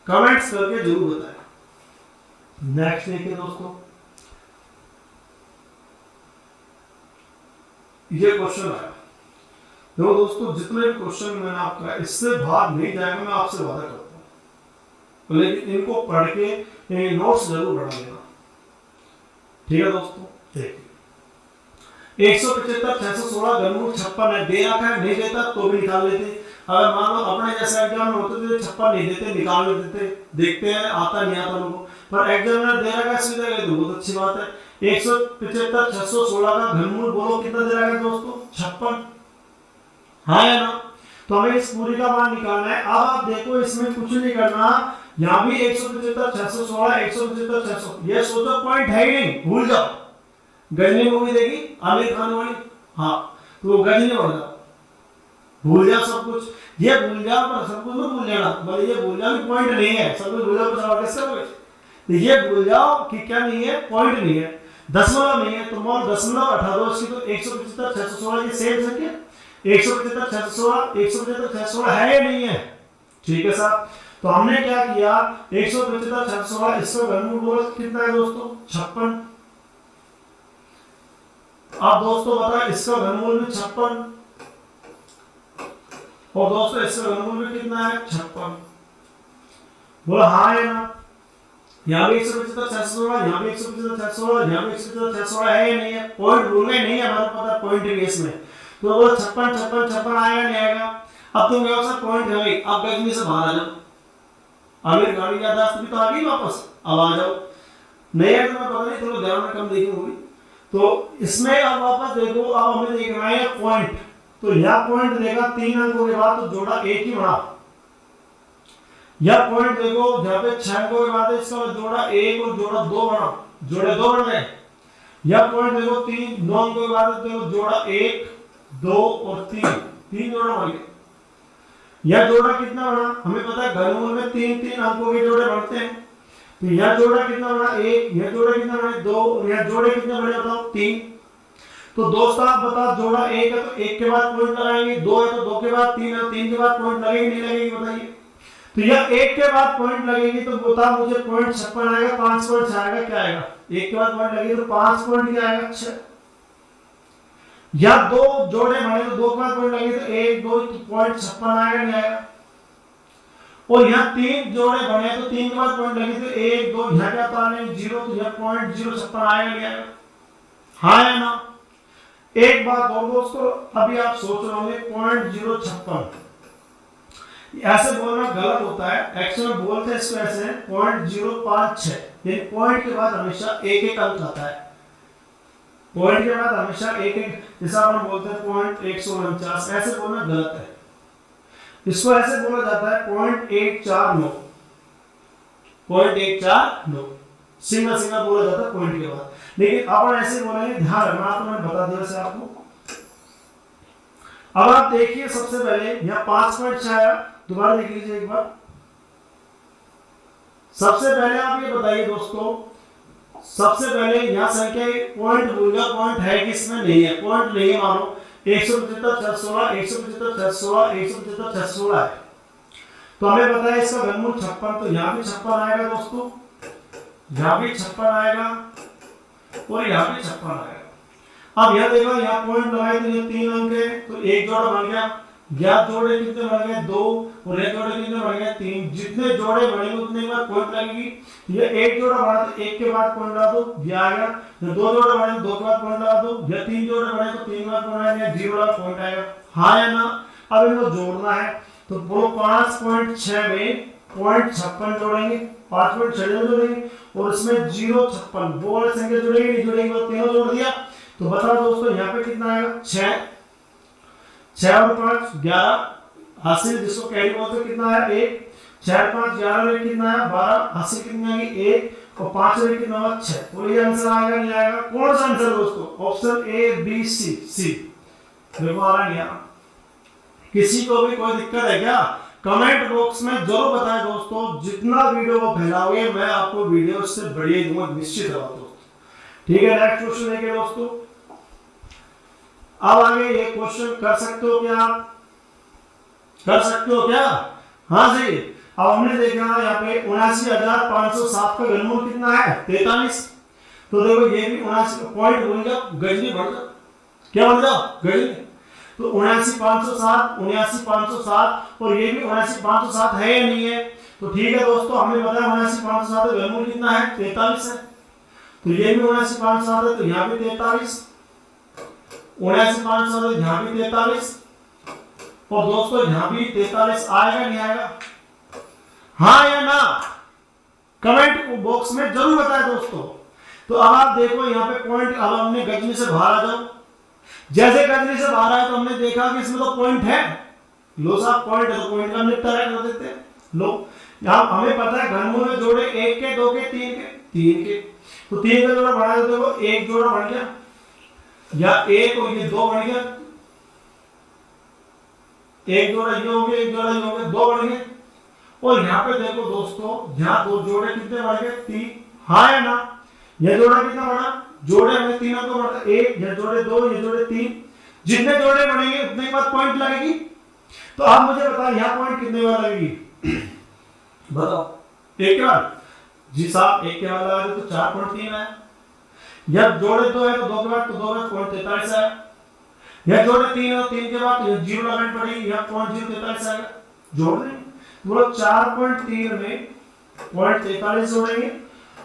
कमेंट्स करके जरूर बताएं। नेक्स्ट देखिए दोस्तों, ये क्वेश्चन आया। देखो दोस्तों जितने भी क्वेश्चन मैंने आपका इससे भाग नहीं जाएगा, मैं आपसे वादा करता हूँ, लेकिन इनको पढ़ के नोट्स जरूर बना लेना, ठीक है दोस्तों। ठीक, 175 616 घनमूल 56 है, दे रखा है, नहीं देता तो भी निकाल लेते। अगर मान लो अपने जैसे एग्जाम में होते थे 56 नहीं देते निकाल देते, देखते हैं आता नहीं आता लोगों, पर एग्जामिनर दे रखा है सीधा गए तो बहुत अच्छी बात है। 175 616 का घनमूल बोलो कितना दे रखा है दोस्तों 56, हाँ या ना। तो हमें इस पूरी का मान निकालना है। अब आप देखो इसमें कुछ नहीं करना, यहाँ भी 175 616 175 600, ये सोचो पॉइंट है ही नहीं, भूल जाओ। गजनी मूवी देखी आमिर खान वाली, हाँ तो गजनी हो जाओ, भूल जाओ सब कुछ, ये भूल जाओ पर सब कुछ भूल जाना, भले ये भूल जाओ कि पॉइंट नहीं है, सब कुछ भूल जाओ पर कैसे होगा, तो ये भूल जाओ कि क्या नहीं है, पॉइंट नहीं है, दशमलव नहीं है, तो मान दशमलव हटा दो इसकी, तो 175 616 ये सेम संख्या 175 616 175 616 है या नहीं है, ठीक है साहब। तो हमने क्या किया 175 616 इसका घनमूल कितना है दोस्तों 56। अब दोस्तों बताओ इसका घनमूल भी 56, और दोस्तों इसका घनमूल भी कितना है 56, बोला हाँ है ना। यहाँ भी 175 616, यहाँ भी 175 616, यहाँ भी 175 616 है या नहीं है, पॉइंट भूल गए नहीं है, हमारा पता पॉइंट है इसमें, तो वो 56 56 56 आएगा नहीं आएगा। अब तुम कहो सर पॉइंट है भाई, अब गजनी से बाहर आ जाओ, आमिर गाड़ी की यादाश्त भी तो आ गई वापस, अब आ जाओ, नहीं है तो मैं पता नहीं थोड़ा ध्यान में कम देखी होगी। तो इसमें अब वापस देखो, अब हमें देखना है पॉइंट, तो यह पॉइंट देगा 3 अंकों के बाद तो जोड़ा 1 ही बना, यह पॉइंट देखो जहाँ पे 6 अंकों के बाद है इसका जोड़ा 1 और जोड़ा 2 बना, जोड़े 2 बन गए। यह पॉइंट देखो 3 9 अंकों के बाद देखो जोड़ा 1 2 और 3 जोड़ा बन गए। यह जोड़ा कितना बना, हमें पता है घनमूल में 3 अंकों के जोड़े बनते हैं, तो यह जोड़ा कितना बना 1, यह जोड़ा कितना बना 2, और यह जोड़े कितने बने बताओ 3। तो दोस्तों आप बताओ जोड़ा 1 है तो 1 के बाद पॉइंट लगाएंगे, 2 है तो 2 के बाद 3 है, 3 के बाद पॉइंट लगेगी नहीं लगेगी बताइए। तो यह 1 के बाद पॉइंट लगेगी तो बताओ मुझे पॉइंट 56 आएगा, 5 पॉइंट आएगा, क्या आएगा 1 के बाद पॉइंट लगेगी तो 5 पॉइंट क्या आएगा 6। या 2 जोड़े बने तो 2 के बाद पॉइंट लगेगी तो 1 2 पॉइंट 56 आएगा नहीं आएगा, और यहाँ 3 जोड़े बने तो 3 के बाद पॉइंट लगे तो 1 2 यहाँ क्या था 0, तो यह पॉइंट 056 आएगा नहीं आएगा, हाँ या ना। एक बात और दोस्तों, अभी आप सोच रहे होंगे पॉइंट 056 ऐसे बोलना गलत होता है, एक्चुअली बोलते हैं इसको ऐसे पॉइंट 056, यानी पॉइंट के बाद हमेशा एक एक अंक आता है, पॉइंट के बाद हमेशा एक एक, जैसा हम बोलते हैं पॉइंट 149, ऐसे बोलना गलत है, इसको ऐसे बोला जाता है पॉइंट 149, पॉइंट 149 सिंगल सिंगल बोला जाता है पॉइंट के बाद, लेकिन अपन ऐसे बोलेंगे, ध्यान रखना तो मैंने बता दिया वैसे आपको। अब आप देखिए सबसे पहले यहाँ 5.6 आया, दोबारा देख लीजिए एक बार। सबसे पहले आप ये बताइए दोस्तों, सबसे पहले यहाँ संख्या पॉइंट भूलगा, पॉइंट है कि इसमें नहीं है, पॉइंट नहीं है, मानो 175 616 175 616 175 616 है। तो हमें पता है इसका घनमूल 56, तो यहाँ भी 56 आएगा दोस्तों, यहाँ भी 56 आएगा और यहाँ भी 56 आएगा। अब यह देखो यहाँ पॉइंट लगाए तो ये 3 अंक है, तो एक जोड़ा बन गया, ज्ञात जोड़े कितने बन गए 2 और एक जोड़े कितने बन गए 3। जितने जोड़े बनेंगे उतने के बाद पॉइंट लगेगी। ये एक जोड़ा बना तो एक के बाद पॉइंट लगा दो, ये आ गया। ये दो जोड़े बने तो 2 के बाद पॉइंट लगा दो, ये 3 जोड़े बने तो 3 के बाद पॉइंट आएगा, 0 वाला पॉइंट आएगा, हाँ या ना। अब इनको जोड़ना है तो बोलो 5.6 में 0.56 जोड़ेंगे, 5.6 जोड़ेंगे और उसमें 0.56 वो वाली संख्या जुड़ेगी नहीं जुड़ेगी, वो तीनों जोड़ दिया। तो बताओ दोस्तों यहाँ पे कितना आएगा 6 और 5 11 हासिल, जिसको कैरी बोलते हैं, कितना है 1 6 और 5 11 में कितना है 12 हासिल, कितनी आएगी 1 और 5 में कितना होगा 6। तो ये आंसर आएगा नहीं आएगा, कौन सा आंसर दोस्तों, ऑप्शन ए बी सी देखो आ रहा है। किसी को भी कोई दिक्कत है क्या, कमेंट बॉक्स में जरूर बताएं दोस्तों, जितना वीडियो को फैलाओगे मैं आपको वीडियो से बढ़िया दूंगा निश्चित है दोस्तों, ठीक है। नेक्स्ट क्वेश्चन देखिए दोस्तों, अब आगे ये क्वेश्चन कर सकते हो क्या आप, कर सकते हो क्या, हाँ जी। अब हमने देखा यहाँ पे 79,507 का घनमूल कितना है 43। तो देखो ये भी 79 पॉइंट बन गया, गजनी बढ़ गया, क्या बन गया गजनी। तो 79,507 79,507 और ये भी 79,507 है या नहीं है। तो ठीक है दोस्तों, हमने बताया 79,507 का घनमूल कितना है 43 है, तो ये भी 79,507 है, तो यहाँ भी 43, 79,507 यहाँ भी 43 और दोस्तों यहाँ भी 43 आएगा नहीं आएगा, हाँ या ना, कमेंट बॉक्स में जरूर बताएं दोस्तों। तो अब आप देखो यहाँ पे पॉइंट, अब हमने गजनी से बाहर आ जाओ, जैसे गजनी से बाहर आए तो हमने देखा कि इसमें तो पॉइंट है, लो साहब पॉइंट है तो पॉइंट का निपटारा कर देते हैं। लो यहाँ हमें पता है घनमूल में जोड़े 1 के 2 के 3 के, तो 3 का जोड़ा बढ़ा देते हो, एक जोड़ा बढ़ गया या 1 और ये 2 बढ़ गया, एक जोड़ा ये हो गया, एक जोड़ा ये हो गया, 2 बढ़ गए। और यहाँ पे देखो दोस्तों, यहाँ 2 जोड़े कितने बढ़ गए 3, हाँ या ना। यह जोड़ा कितना बढ़ा, जोड़े हमें 3 को बढ़ता 1, यह जोड़े 2, ये जोड़े 3, जितने जोड़े बढ़ेंगे उतने के बाद पॉइंट लगेगी। तो आप मुझे बताओ यहाँ पॉइंट कितने बार लगेगी, बताओ एक के बाद, जी साहब एक के बाद लगा दो तो 4.3 है। यह जोड़े 2 है तो 2 के बाद, तो 2 के बाद 0.43 है। यह जोड़े 3 है, 3 के बाद यह 0 लगानी पड़ेगी, यह 0.043 आएगा, जोड़ देंगे तो 4.3 में 0.43 जोड़ेंगे,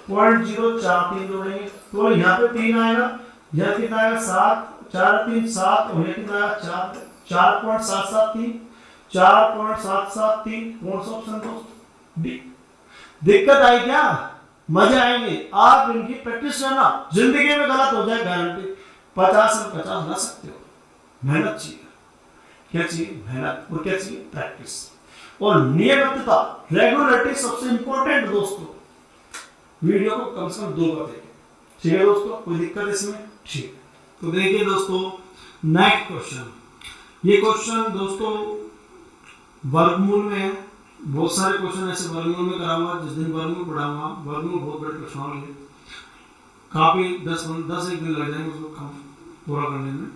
0.043 जोड़ेंगे, तो यहाँ पे 3 आएगा, यह कितना आएगा 7, 4 3 7 और यह कितना आएगा 4.773 4.773। कौन सा ऑप्शन दोस्तों डी। दिक्कत आई क्या, मजे आएंगे, आप इनकी प्रैक्टिस करना, जिंदगी में गलत हो जाए गारंटी, 50 में 50 ला सकते हो। मेहनत चाहिए, क्या चाहिए मेहनत, और क्या चाहिए प्रैक्टिस और नियमितता, रेगुलरिटी सबसे इंपॉर्टेंट दोस्तों। वीडियो को कम से कम 2 बार देखें, ठीक है दोस्तों, कोई दिक्कत इसमें, ठीक। तो देखिए दोस्तों नेक्स्ट क्वेश्चन, ये क्वेश्चन दोस्तों वर्गमूल में है, बहुत सारे क्वेश्चन ऐसे वर्गमूल में कराऊंगा, जिस दिन वर्गमूल पढ़ाऊंगा, वर्गमूल बहुत बड़े प्रश्न होंगे, काफी 10 एक दिन लग जाएंगे उसको पूरा करने में।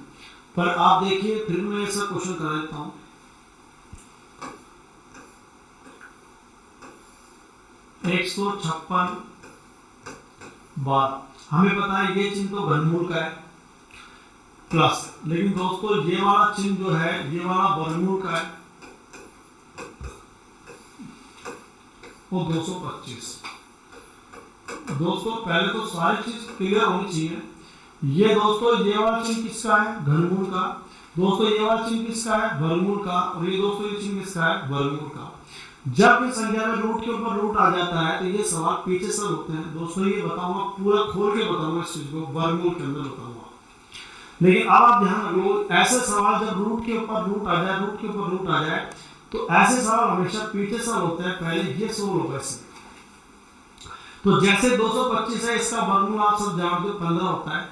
पर आप देखिए फिर मैं ऐसा क्वेश्चन करा देता हूं, एक 156 बार, हमें पता है ये चिन्ह तो घनमूल का है प्लस, लेकिन दोस्तों ये वाला चिन्ह जो है ये वाला वर्गमूल का है, वो 225। दोस्तों पहले तो सारी चीज क्लियर होनी चाहिए। ये दोस्तों ये वाला चिन्ह किसका है घनमूल का, दोस्तों ये वाला चिन्ह किसका है वर्गमूल का, और ये दोस्तों ये चिन्ह किसका है वर्गमूल का। जब इस संख्या में रूट के ऊपर रूट आ जाता है तो ये सवाल पीछे से होते हैं दोस्तों, ये बताऊंगा पूरा खोल के बताऊंगा इस चीज को, वर्गमूल के अंदर बताऊंगा। लेकिन अब आप ध्यान रखो, ऐसे सवाल जब रूट के ऊपर रूट आ जाए, रूट के ऊपर रूट आ जाए तो ऐसे सवाल हमेशा पीछे से होते हैं, पहले ये सोल्व होगा इसमें। तो जैसे 225 है, इसका वर्गमूल आप सब जानते हो 15 होता है,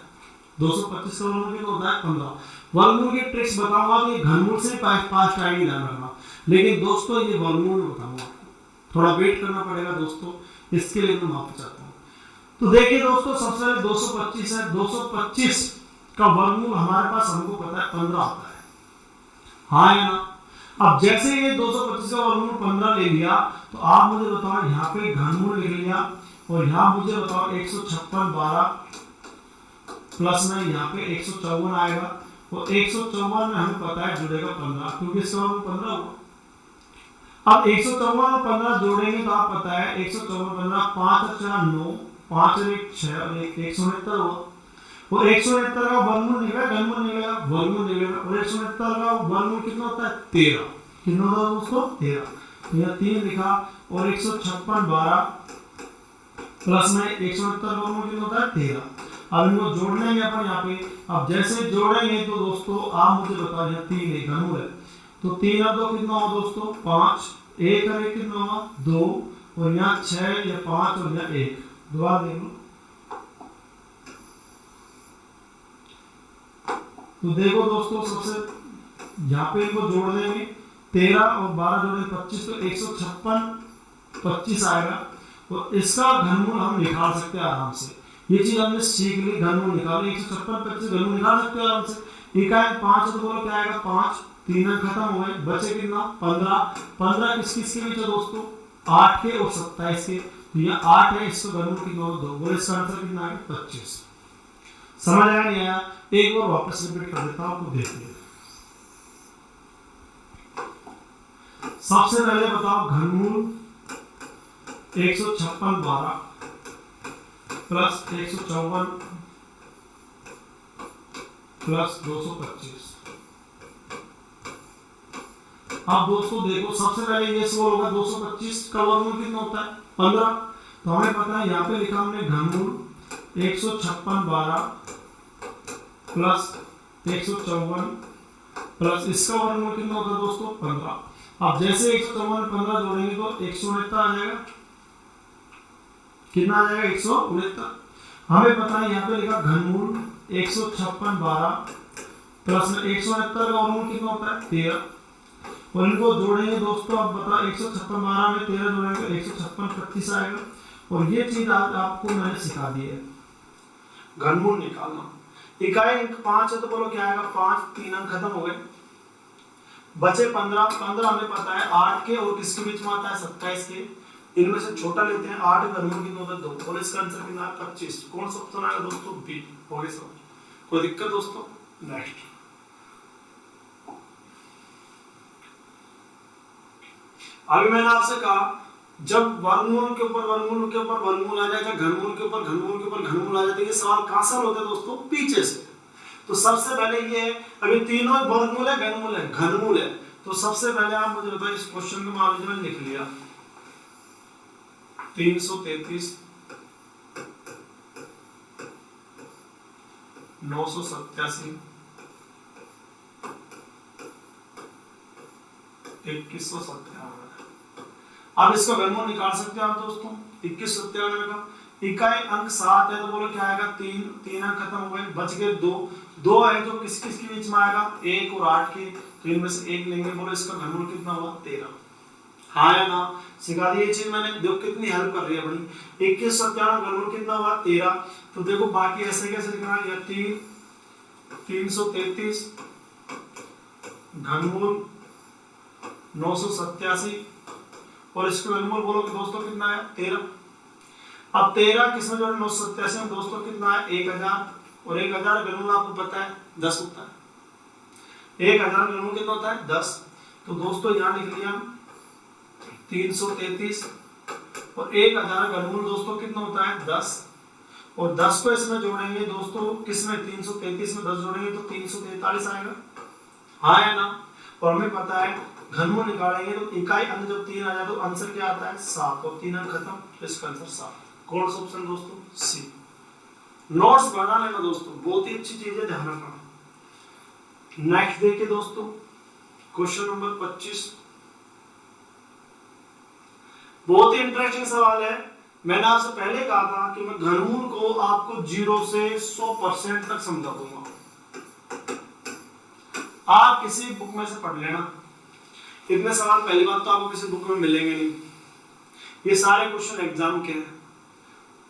225 का वर्गमूल कितना होता है 15। वर्गमूल की ट्रिक्स बताऊंगा तो ये घनमूल से पास्ट आएगी, ध्यान रखना। लेकिन दोस्तों ये वर्गमूल बताऊंगा, थोड़ा वेट करना पड़ेगा दोस्तों, इसके लिए मैं माफी चाहता हूँ। तो देखिए दोस्तों, सबसे पहले 225 है, 225 का वर्गमूल हमारे पास हमको पता है 15 होता है, हाँ या ना। अब जैसे ये 225 का वर्गमूल 15 ले लिया, तो आप मुझे बताओ यहाँ पे घनमूल लिख लिया, और यहाँ मुझे बताओ 156 12 प्लस में यहाँ पे 154 आएगा, और 154 में हमें पता है जुड़ेगा 15, क्योंकि इसका वर्गमूल 15 हुआ। अब 154 और 15 जोड़ेंगे तो आप पता है 154 15 5 और 4 9 5 और 1 6 और 169 हुआ, और 169 का वर्गमूल निकलेगा, घनमूल निकलेगा, वर्गमूल निकलेगा, और 169 का वर्गमूल कितना होता है 13, कितना होता है दोस्तों 13, तो यहाँ 3 लिखा, और 156 12 प्लस में 169 का वर्गमूल कितना होता है 13। अब इनको जोड़ लेंगे अपन यहाँ पे। अब जैसे जोड़ेंगे तो दोस्तों आप मुझे बताओ, यहाँ 3 है घनमूल है, तो 3 और 2 कितना हुआ दोस्तों 5, 1 और 1 कितना हुआ 2, और यहाँ 6 या 5 और यहाँ 1, दोबारा देख लो। तो देखो दोस्तों, सबसे यहाँ पे इनको जोड़ देंगे, 13 और 12 जोड़े 25, तो 156 25 आएगा, और इसका घनमूल हम निकाल सकते हैं आराम से। ये चीज हमने सीख ली, घनमूल निकाल 156 25 घनमूल निकाल सकते हैं आराम से। इकाई 5 तो बोलो क्या आएगा 5, 3 अंक खत्म हो गए, बचे कितना 15, 15 किस किस के बीच है दोस्तों 8 के और 27 के, तो यहाँ 8 है, इसको घनमूल कितना होगा 2, बोले इसका आंसर कितना आएगा 25। समझ आया नहीं आया? एक बार वापस रिपीट कर देता हूं, आपको देखिए। सबसे पहले बताओ घनमूल 156 12 प्लस 154 प्लस 225। अब दोस्तों देखो, सबसे पहले ये सवाल होगा 225 का वर्गमूल कितना होता है 15, तो हमें पता है यहाँ पे लिखा हमने घनमूल 156 12 प्लस 154 प्लस इसका वर्गमूल कितना होता है दोस्तों 15। अब जैसे 154 15 जोड़ेंगे तो 169 आ जाएगा, कितना आ जाएगा 169। हमें पता है यहाँ पे लिखा घनमूल 156 12 प्लस में 169 का वर्गमूल कितना होता है 13, और इनको जोड़ेंगे दोस्तों। अब बताओ 156 12 में 13 जोड़ेंगे तो 156 25 आएगा, और ये चीज आज आपको मैंने सिखा दी है, घनमूल निकालना। इकाई अंक 5 है तो बोलो क्या आएगा 5, 3 अंक खत्म हो गए, बचे 15, 15 हमें पता है 8 के और किसके बीच में आता है 27 के, इनमें से छोटा लेते हैं 8, घनमूल कितना होता है 2, और इसका आंसर कितना है 25। कौन सा ऑप्शन आएगा दोस्तों बी, हो गई समझ, कोई दिक्कत दोस्तों? नेक्स्ट, अभी मैंने आपसे कहा जब वर्गमूल के ऊपर वर्गमूल के ऊपर वर्गमूल आ जाएगा, घनमूल के ऊपर घनमूल के ऊपर घनमूल आ जाते हैं, ये सवाल कहां से होते हैं दोस्तों पीछे से। तो सबसे पहले ये है, अभी तीनों वर्गमूल है घनमूल है, घनमूल है, तो सबसे पहले आप मुझे बताइए इस क्वेश्चन को मान लीजिए मैंने लिख लिया 333 987 2197। अब इसका घनमूल निकाल सकते हैं आप दोस्तों 2197 का। इकाई अंक 7 है तो बोलो क्या आएगा 3, 3 अंक खत्म हो गए, बच गए 2, 2 है जो किस किस के बीच में आएगा 1 और 8 के, तो इनमें से 1 लेंगे, बोलो इसका घनमूल कितना हुआ 13। हाँ या ना? सिखा दी ये चीज मैंने, देखो कितनी हेल्प कर रही है अपनी। 2197 घनमूल कितना हुआ 13, तो देखो बाकी ऐसे कैसे लिखना है, 333 घनमूल 987, और इसके घनमूल बोलो कि दोस्तों कितना है 13। अब 13 किसमें जोड़े 987 में दोस्तों कितना है 1000, और 1000 घनमूल आपको पता है 10 होता है, 1000 घनमूल कितना होता है 10। तो दोस्तों यहाँ लिख लिया 333 और 1000 घनमूल दोस्तों कितना होता है 10, और 10 को इसमें जोड़ेंगे दोस्तों किसमें 333 में 10 जोड़ेंगे तो 343 आएगा, हाँ या ना? और हमें पता है घनमूल निकालेंगे तो इकाई अंक जब 3 आ जाए तो आंसर क्या आता है 7, और 3 अंक खत्म, तो इसका आंसर 7। कौन सा ऑप्शन दोस्तों सी। नोट्स बना लेना दोस्तों, बहुत ही अच्छी चीज है, ध्यान रखना। नेक्स्ट देखिए दोस्तों क्वेश्चन नंबर 25, बहुत ही इंटरेस्टिंग सवाल है। मैंने आपसे पहले कहा था कि मैं घनमूल को आपको 0 से 100% तक समझा दूंगा। आप किसी बुक में से पढ़ लेना, इतने सवाल पहली बात तो आपको किसी बुक में मिलेंगे नहीं। ये सारे क्वेश्चन एग्जाम के हैं,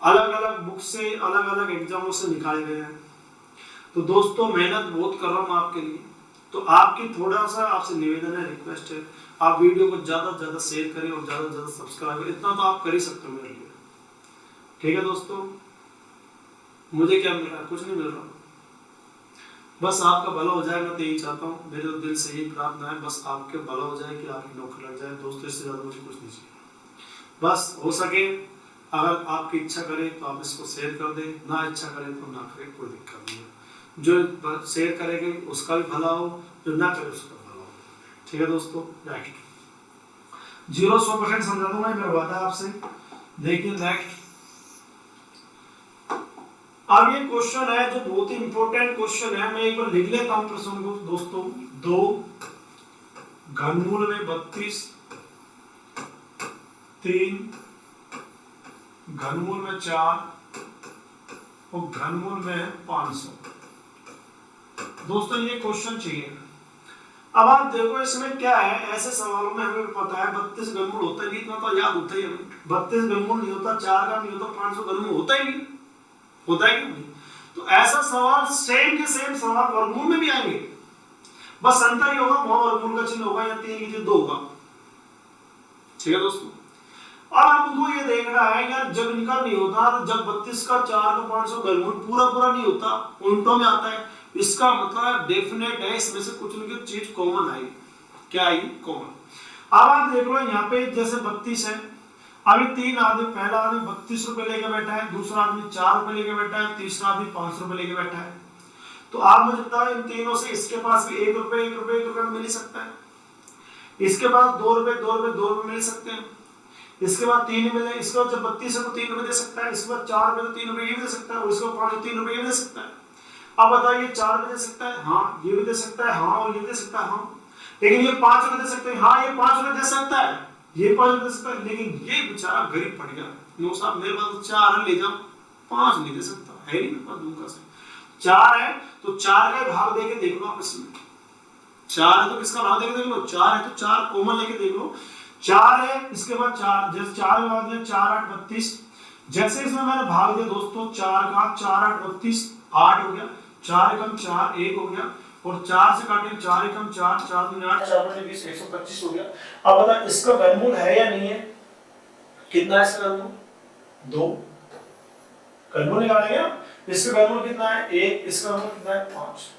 अलग अलग बुक से अलग अलग एग्जामों से निकाले गए हैं। तो दोस्तों मेहनत बहुत कर रहा हूँ आपके लिए, तो आपकी थोड़ा सा आपसे निवेदन है, रिक्वेस्ट है, आप वीडियो को ज़्यादा से ज़्यादा शेयर करें और ज़्यादा से ज़्यादा सब्सक्राइब करें। इतना तो आप कर ही सकते हो मेरे लिए, ठीक है दोस्तों। मुझे क्या मिल रहा है? कुछ नहीं मिल रहा, बस आपका भला हो जाए, मैं तो यही चाहता हूँ, मेरे दिल से यही प्रार्थना है, बस आपके भला हो जाए कि आपकी नौकरी लग जाए दोस्तों, इससे ज़्यादा मुझे कुछ नहीं चाहिए। बस हो सके अगर आपकी इच्छा करे तो आप इसको शेयर कर दें, ना इच्छा करे तो ना करें, कोई दिक्कत नहीं है। जो शेयर करेंगे उसका भी भला हो, जो ना करे उसका भला हो, ठीक है दोस्तों। नेक्स्ट 0-100% समझा दूंगा, मेरा वादा है आपसे। देखिए नेक्स्ट, अब ये क्वेश्चन है जो बहुत ही इंपॉर्टेंट क्वेश्चन है, मैं एक बार लिख लेता हूं प्रश्न को दोस्तों। 2 घनमूल में 32, 3 घनमूल में 4 और घनमूल में 500। दोस्तों ये क्वेश्चन चाहिए। अब आप देखो इसमें क्या है, ऐसे सवालों में हमें पता है 32 घनमूल होता ही नहीं, इतना तो याद होता ही हमें। 32 घनमूल नहीं होता, 4 का नहीं होता, 500 घनमूल होता ही नहीं, होता है कि नहीं? तो ऐसा सवाल सेम के सेम सवाल वर्गमूल में भी आएंगे, बस अंतर ही होगा, वहां वर्गमूल का चिन्ह होगा या 3 की जगह 2 होगा, ठीक है दोस्तों। अब आपको ये देखना है यार, जब इनका नहीं होता, जब 32 का 4 का 500 घनमूल पूरा पूरा नहीं होता, उल्टों में आता है, इसका मतलब डेफिनेट है इसमें से कुछ न कुछ चीज कॉमन आएगी। क्या आएगी? कॉमन। अब आप देख लो यहाँ पे जैसे 32 है, अभी 3 आदमी, पहला आदमी 32 रुपए लेके बैठा है, दूसरा आदमी 4 रुपए लेके बैठा है, तीसरा आदमी 500 रुपए लेके बैठा है। तो आप मुझे बताओ इन तीनों से इसके पास भी 1 रुपए 1 रुपए 1 रुपए मिल ही सकता है, इसके पास 2 रुपए 2 रुपए 2 रुपए मिल सकते हैं, इसके बाद 3 मिले, इसके बाद जब 32 है तो 3 रुपए दे सकता है, इसके बाद 4 रुपए तो 3 रुपए ये भी दे सकता है, और इसके बाद 5 3 रुपए ये भी दे सकता है। अब बताइए 4 रुपए दे सकता है, हाँ ये भी दे सकता है, हाँ और ये दे सकता है, हाँ, लेकिन ये 5 रुपए दे सकते हैं, हाँ ये 5 रुपए दे सकता है, ये 5 रुपए दे सकता है, लेकिन ये बेचारा गरीब पड़ गया, नो साहब मेरे पास 4 ले जाओ, 5 नहीं दे सकता है, नहीं मेरे पास दूंगा से 4 है तो 4 का भाग देके देख लो आप इसमें, 4 है तो किसका भाग देके देख लो, 4 है तो 4 कॉमन लेके देख लो, 4 है इसके बाद 4, जैसे 4 में भाग दिया 4 8 32, जैसे इसमें मैंने भाग दिया दोस्तों 4 का 4 8 32, 8 हो गया, 4 एकम 4 1 हो गया, और 4 से काटे 4 एकम 4 4 दूनी 8 4 बटे 20 125 हो गया। अब बता इसका घनमूल है या नहीं है, कितना है इसका घनमूल? 2 घनमूल निकालेंगे, इसका घनमूल कितना है 1, इसका घनमूल कितना है 5,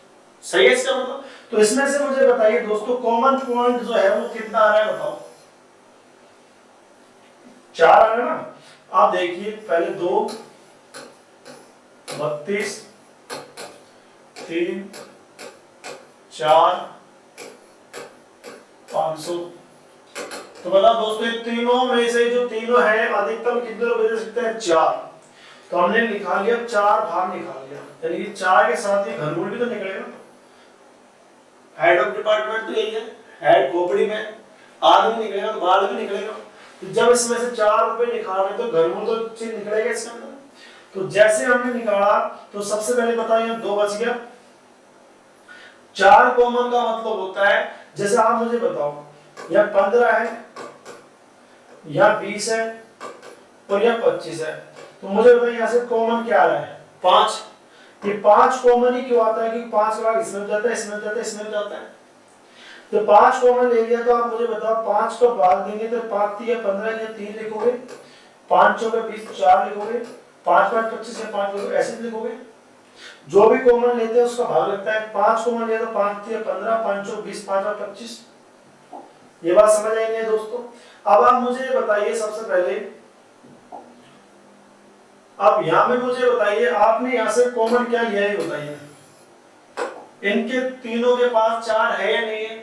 सही है इसका मतलब। तो इसमें से मुझे बताइए दोस्तों कॉमन पॉइंट जो है वो कितना आ रहा है बताओ, 4 आ रहा है ना। आप देखिए पहले 2 32 3 4 500, तो बता दोस्तों तीनों में से जो तीनों है अधिकतम कितने रुपए दे सकते हैं? 4। तो हमने निकाल लिया, 4 भाग निकाल लिया, यानी कि 4 के साथ ही घनमूल भी तो निकलेगा। हेड ऑफ डिपार्टमेंट तो यही है, हेड खोपड़ी में आदमी निकलेगा तो बाल भी निकलेगा। तो जब इसमें से 4 रुपए निकाल रहे तो घनमूल तो चीज निकलेगा इसके अंदर। तो जैसे हमने निकाला तो सबसे पहले बताइए 2 बच गया, 4 कॉमन का मतलब होता है, जैसे आप मुझे बताओ या 15 है या 20 है और या 25 है, तो मुझे बताइए यहाँ से कॉमन क्या आ रहा है? 5। ये 5 कॉमन ही क्यों आता है? क्योंकि 5 का भाग इसमें हो जाता है, इसमें हो जाता है, इसमें हो जाता है। तो 5 कॉमन ले लिया, तो आप मुझे बताओ 5 को भाग देंगे तो 5 या 15 या 3 लिखोगे, 5 चौके 20 4 लिखोगे, 5 5 25 या 5 लिखोगे, ऐसे लिखोगे। जो भी कॉमन लेते हैं उसका भाग लगता है। 5 कॉमन लिया तो 5 या 15, 5 चौके 20, 5 और 25। ये बात समझ आई नहीं दोस्तों? अब आप मुझे बताइए सबसे पहले, अब यहाँ में मुझे बताइए आपने यहाँ से कॉमन क्या लिया है बताइए, इनके तीनों के पास 4 है या नहीं है?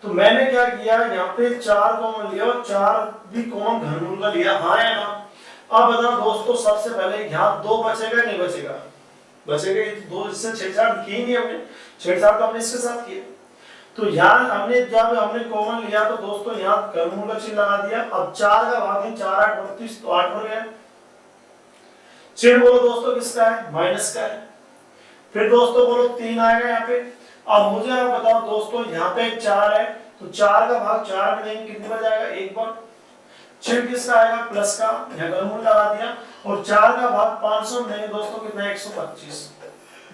तो मैंने क्या किया, यहाँ पे 4 कॉमन लिया और 4 भी कॉमन घनमूल का लिया, हाँ या ना? अब बताओ दोस्तों सबसे पहले यहाँ 2 बचेगा नहीं बचेगा? बचेगा, 2 इससे छेड़छाड़ की नहीं हमने, छेड़छाड़ तो हमने इसके साथ किया। तो यहाँ हमने जब हमने कॉमन लिया तो दोस्तों यहाँ घनमूल का चिन्ह लगा दिया। अब 4 का भाग है 4 8 32, तो 8 हो गया। चिन्ह बोलो दोस्तों किसका है? माइनस का है। फिर दोस्तों बोलो 3 आएगा यहाँ पे। अब मुझे आप बताओ दोस्तों, यहाँ पे 4 है तो 4 का भाग 4 में देंगे कितने बार जाएगा, एक बार। चिन्ह किसका आएगा, प्लस का, यहाँ घनमूल लगा दिया। और 4 का भाग 500 में देंगे दोस्तों कितना, 125।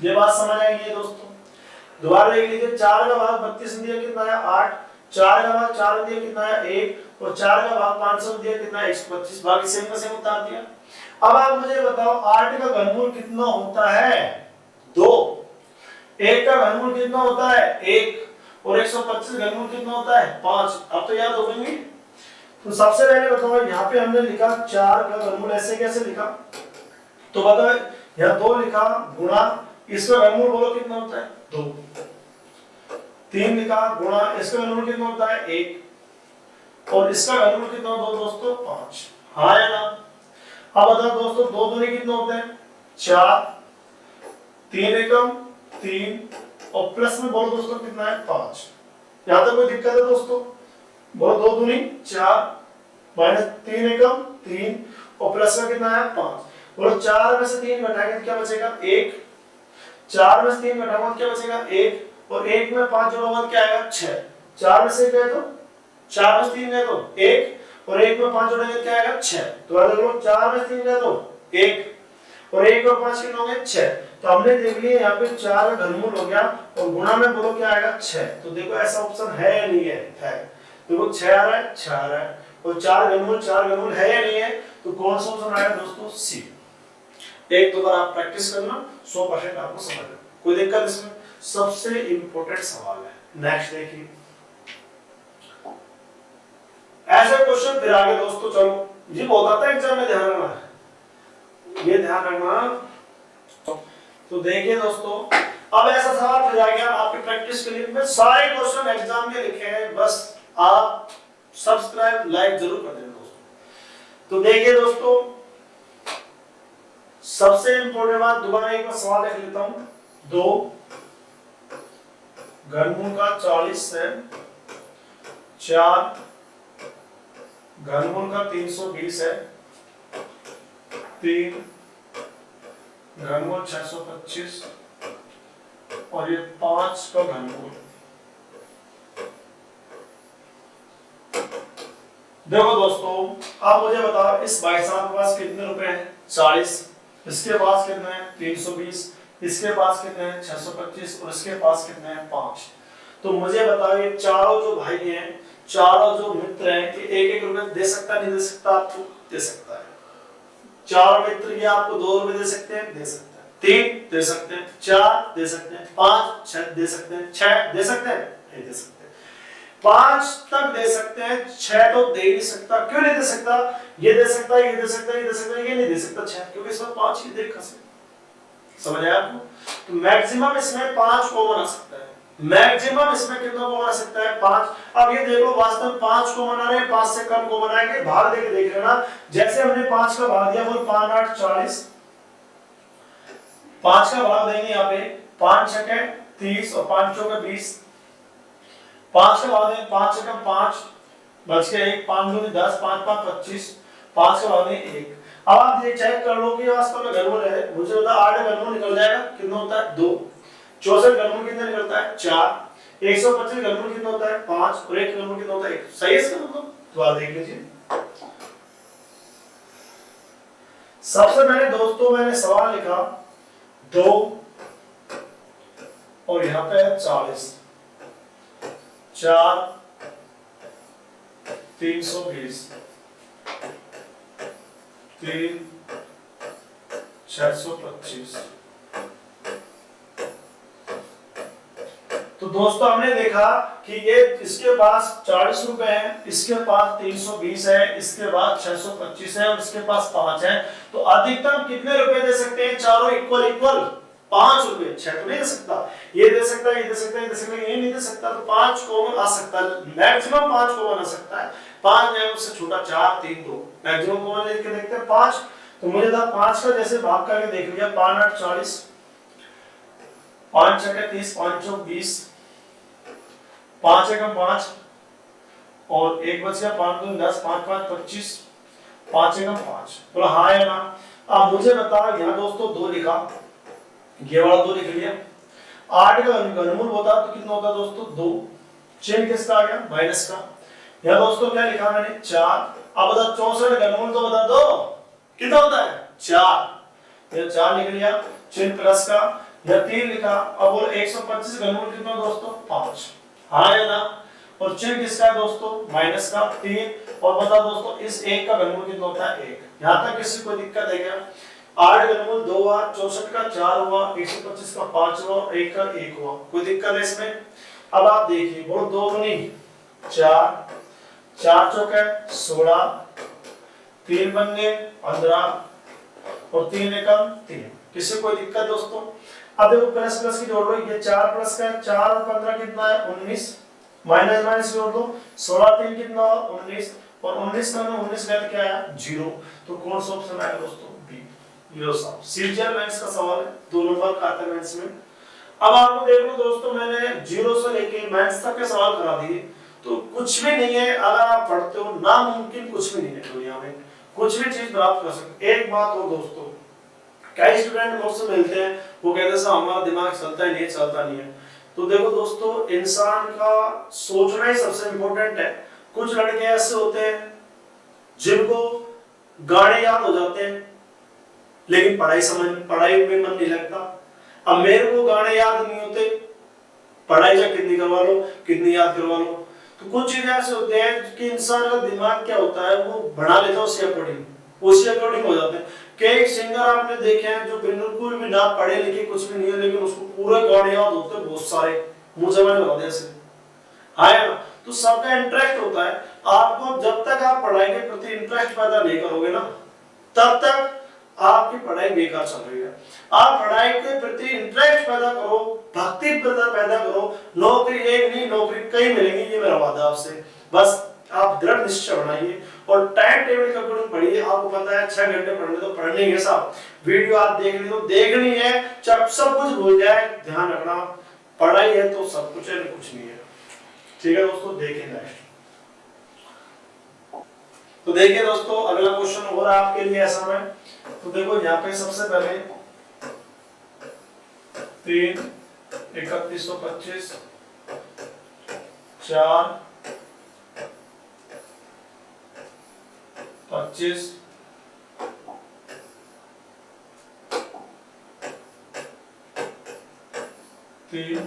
ये बात समझ आएगी दोस्तों। दोबारा देख लीजिए, 4 का भाग 32 में दिया कितना है, 8। 4 का भाग 4 में दिया कितना है, 1। और 4 का भाग 500 में दिया कितना है, 125। बाकी सेम का सेम उतार दिया। अब आप मुझे बताओ 8 का घनमूल कितना होता है, 2। 1 का घनमूल कितना होता है, 1। और 125 घनमूल कितना होता है, 5। अब तो याद हो गई। तो सबसे पहले बताओ, यहाँ पे हमने लिखा 4 का घनमूल, ऐसे कैसे लिखा, तो बताओ यहाँ 2 लिखा गुणा, इसका घनमूल बोलो कितना होता है, 2। 3 लिखा गुणा, इसका घनमूल कितना होता है, 1। और इसका घनमूल कितना होता है दोस्तों, 5। हाँ या ना। अब बताओ दोस्तों, 2 दूनी कितना होते हैं, 4। 3 एकम 3 और प्लस में बोलो दोस्तों कितना है, 5। यहां तक कोई दिक्कत है दोस्तों, बोलो 2 दूनी 4 माइनस 3 एकम 3 और प्लस में कितना है, 5। बोलो 4 में से 3 घटाएंगे तो क्या बचेगा, 1। 4 में से 3 घटाओगे तो क्या बचेगा, 1। और 1 में 5 जोड़ोगे तो क्या आएगा, 6। 4 में से गए तो 4 में से 3 गए तो 1। और 1 में 5 जोड़ेंगे तो क्या आएगा, 6। तो आ देखो 4 में से 3 गए तो 1 और 1 और 5 कितने हो गए, 6। तो हमने देख लिया यहाँ पे 4 का घनमूल हो गया और गुणा में बोलो क्या आएगा, 6। तो देखो ऐसा ऑप्शन है या नहीं है, देखो 6 आ रहा है, 6 आ रहा है और 4 घनमूल है या नहीं है, तो कौन सा ऑप्शन आएगा दोस्तों, सी। एक दो बार आप प्रैक्टिस करना, 100% आपको समझ में, कोई दिक्कत इसमें। सबसे इंपॉर्टेंट सवाल है, नेक्स्ट देखिए। ऐसे क्वेश्चन फिर आगे दोस्तों, चलो ये बहुत आता है एग्जाम में, ध्यान रखना है, ये ध्यान रखना। तो देखिए दोस्तों, अब ऐसा सवाल फिर आ गया आपकी प्रैक्टिस के लिए। मैं सारे क्वेश्चन एग्जाम के लिखे हैं, बस आप सब्सक्राइब लाइक जरूर कर देना दोस्तों। तो देखिए दोस्तों, सबसे इंपॉर्टेंट बात, दोबारा एक बार सवाल लिख लेता हूं। 2 घनमूल का 40 है, 4 घनमूल का 320 है, 3 घनमूल 625 और ये 5 का घनमूल। देखो दोस्तों, आप मुझे बताओ, इस भाई साहब के पास कितने रुपए हैं, 40। इसके पास कितने हैं, 320। इसके पास कितने हैं, 625 और इसके पास कितने हैं, 5। तो मुझे बताओ, ये चारों जो भाई हैं, चारों जो मित्र हैं, कि एक एक रुपए दे सकता है, नहीं दे सकता, आपको दे सकता है। चार मित्र ये आपको 2 रुपए दे सकते हैं, दे सकते हैं। 3 दे सकते हैं, 4 दे सकते हैं, 5 6 दे सकते हैं, 6 दे सकते हैं, नहीं दे सकते। 5 तक दे सकते हैं, 6 तो दे नहीं सकता। क्यों नहीं दे सकता, ये दे सकता है, ये दे सकता है, ये दे सकता है, ये नहीं दे सकता 6, क्योंकि इसमें 5 ही देख सकते। समझ आया आपको? तो मैक्सिमम इसमें 5 कॉमन आ सकता है, मैक्सिमम इसमें कितना कॉमन आ सकता है, 5। अब ये देखो, वास्तव में 5 कॉमन आ रहे हैं, 5 से कम कॉमन आएंगे, भाग देके देख लेना। जैसे हमने 5 का भाग दिया, बोल 5 8 40, 5 का भाग देंगे यहाँ पे, 5 छके 30 और 5 चौके 20। 5 का भाग देंगे, 5 छके 5 बच के 1, 5 दूनी 10, 5 5 25, 5 का भाग देंगे 1। अब आप ये चेक कर लो कि वास्तव में घनमूल है। मुझे बता 8 घनमूल निकल जाएगा, कितना होता है 2। 64 घनमूल कितना निकलता है, 4। 125 घनमूल कितना होता है, 5 और 1 घनमूल कितना होता है, 1। सही है इसका मतलब? तो आप देख लीजिए। सबसे पहले दोस्तों मैंने सवाल लिखा 2 और यहां पे है 40, 4 320, 3 625। तो दोस्तों हमने देखा कि ये इसके पास 40 रुपए है, इसके पास 320 है, इसके पास 625 है और इसके पास 5 है। तो अधिकतम कितने रुपए दे सकते हैं, चारों इक्वल इक्वल 5 रुपए। 6 तो नहीं दे सकता, ये दे सकता है, ये दे सकता है, ये दे सकता है, ये नहीं दे सकता। तो 5 कॉमन आ सकता है, मैक्सिमम 5 कॉमन आ सकता है। 5 नहीं, उससे छोटा 4 3 2, मैक्सिमम कॉमन लेके देखते हैं 5। तो मुझे था 5 का जैसे भाग करके देख लिया, 5 8 40, 5 छके 30, 5 चौक 20, 5 एकम 5 और 1 बच गया, 5 दूनी 10, 5 5 25, 5 एकम 5। बोला हाँ या ना। अब मुझे बताओ, यहाँ दोस्तों 2 लिखा, ये वाला 2 लिख लिया। 8 का घनमूल होता तो कितना होता दोस्तों 2, चिन्ह किसका आ गया माइनस का। या दोस्तों क्या लिखा मैंने 4। अब बता 64 घनमूल तो बता दो कितना होता है 4, ये 4 लिख लिया, चिन्ह प्लस का। या 3 लिखा, अब बोलो 125 घनमूल कितना दोस्तों 5, हाँ या ना। और चिन्ह किसका है दोस्तों माइनस का 3। और बता दोस्तों इस 1 का घनमूल कितना होता है 1। यहां तक किसी को दिक्कत है क्या? 8 घनमूल 2 हुआ, 64 का 4 हुआ, 125 का 5 हुआ, 1 का 1 हुआ, कोई दिक्कत है इसमें? अब आप देखिए बोलो 2 दूनी 4, 4 चौके 16, 3 बन गए 15 और 3 एकम 3। किसी कोई दिक्कत दोस्तों? अब देखो प्लस प्लस की जोड़ लो, ये 4 प्लस का 4 और 15 कितना है 19, माइनस माइनस जोड़ दो 16 3 कितना हुआ 19 और 19 का 19 गया क्या आया 0। तो कौन सा ऑप्शन आएगा दोस्तों बी। ये सब सीजीएल मैथ्स का सवाल है, 2 नंबर का आता है मैथ्स में। अब आपको देख लो दोस्तों मैंने 0 से लेके मैथ्स तक के सवाल करा दिए, तो कुछ भी नहीं है अगर आप पढ़ते हो, नामुमकिन कुछ भी नहीं है दुनिया में, कुछ भी चीज प्राप्त कर सकते। एक बात और दोस्तों, कई स्टूडेंट मुझसे मिलते हैं वो कहते हैं सर हमारा दिमाग चलता ही नहीं, चलता नहीं है। तो देखो दोस्तों इंसान का सोचना ही सबसे इंपॉर्टेंट है। कुछ लड़के ऐसे होते हैं जिनको गाने याद हो जाते हैं लेकिन पढ़ाई में मन नहीं लगता। अब मेरे को गाने याद नहीं होते, पढ़ाई चाहे कितनी करवा लो कितनी याद करवा लो। तो कुछ चीजें ऐसे होते हैं कि इंसान का दिमाग क्या होता है वो बना लेता है उसी अकॉर्डिंग हो जाते हैं। कई सिंगर आपने देखे हैं जो बिल्कुल भी ना पढ़े लिखे कुछ भी नहीं है लेकिन उसको पूरे गाने याद होते हैं बहुत सारे, मुंह जबान लगा दे ऐसे, है ना। तो सबका इंटरेस्ट होता है। आपको जब तक आप पढ़ाई के प्रति इंटरेस्ट पैदा नहीं करोगे ना तब तक आपकी पढ़ाई बेकार चल रही है। आप पढ़ाई के प्रति इंटरेस्ट पैदा करो, भक्ति पैदा करो, नौकरी एक नहीं नौकरी कई मिलेंगी, ये मेरा वादा आपसे। बस आप दृढ़ निश्चय बनाइए और टाइम टेबल के अकॉर्डिंग पढ़िए। आपको पता है 6 घंटे पढ़ने तो पढ़ने ही है साहब, वीडियो आप देख ली तो देखनी है, जब सब कुछ भूल जाए ध्यान रखना पढ़ाई है तो सब कुछ है, कुछ नहीं है। ठीक है दोस्तों, देखिए नेक्स्ट। तो देखिए दोस्तों अगला क्वेश्चन हो रहा है आपके लिए ऐसा में। तो देखो यहाँ पे सबसे पहले 3 3125 4 25 3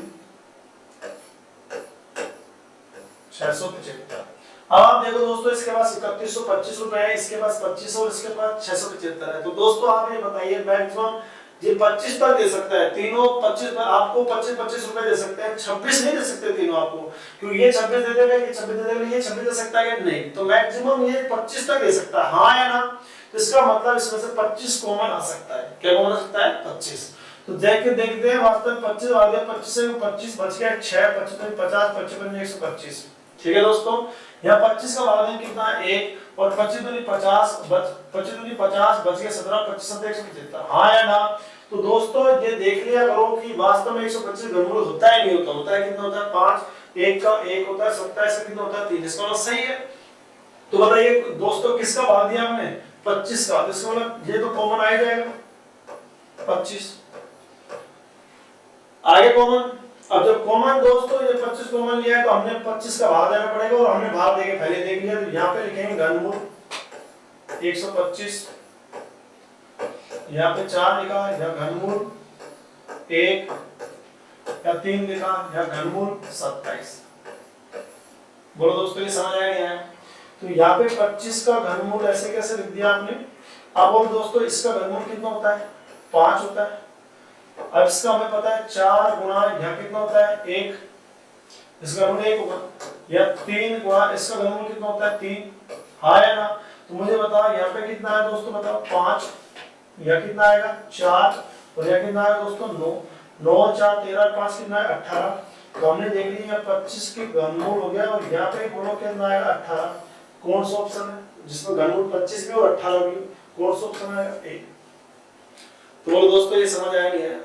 675। अब आप देखो दोस्तों इसके पास 3125 रुपए है, इसके पास 25 और इसके पास 675 है। तो दोस्तों आप ये बताइए मैक्सिमम ये 25 तक दे सकता है, तीनों 25 पर आपको 25 रुपए दे सकते हैं, 26 नहीं दे सकते तीनों आपको, क्योंकि ये 26 दे देगा, ये 26 दे देगा, ये 26 दे सकता है नहीं, तो मैक्सिमम ये 25 तक दे सकता है, हाँ या ना। तो इसका मतलब इसमें से 25 कॉमन आ सकता है। क्या कॉमन आ सकता है 25। तो देखते हैं वास्तव में 25 आ गया, 25 से 25 बच गया 6 25 50 55 125। ठीक है दोस्तों, यहाँ 25 का भाग कितना है 1 और 25 दूनी 50 बच गया 17 25 175, हाँ या ना। तो दोस्तों ये देख लिया करो कि वास्तव में 125 घनमूल होता है नहीं होता, होता है कितना होता है 5, 1 का 1 होता है 27 का कितना होता है 3, इसका मतलब सही है। तो बताइए दोस्तों किसका भाग दिया हमने 25 का, तो इसका मतलब ये तो कॉमन आ जाएगा 25 आगे कॉमन। अब जब कॉमन दोस्तों ये 25 कॉमन लिया है तो हमने 25 का भाग देना पड़ेगा और हमने भाग देके पहले देख लिया, तो यहाँ पे लिखेंगे घनमूल 125, यहाँ पे 4 लिखा, यहाँ घनमूल 1 या 3 लिखा, यहाँ घनमूल 27। बोलो दोस्तों ये समझ आया क्या है? तो यहाँ पे 25 का घनमूल ऐसे कैसे लिख दिया आपने। अब बोलो दोस्तों इसका घनमूल कितना होता है 5 होता है। अब इसका हमें पता है 4 गुणा यहाँ कितना होता है 1, इसका घनमूल 1 होगा, या 3 गुणा इसका घनमूल कितना होता है 3, हाँ या ना। तो मुझे बताओ यहाँ पे कितना है दोस्तों, बताओ 5, यह कितना आएगा 4 और यह कितना आएगा दोस्तों 9, 9 और 4 13 और 5 कितना है 18। तो हमने देख लिया 25 की घनमूल हो गया और यहाँ पे बोलो कितना आएगा 18। कौन सा ऑप्शन है जिसमें घनमूल 25 भी और 18 भी, कौन सा ऑप्शन आएगा ए। तो बोलो दोस्तों ये समझ आया नहीं है,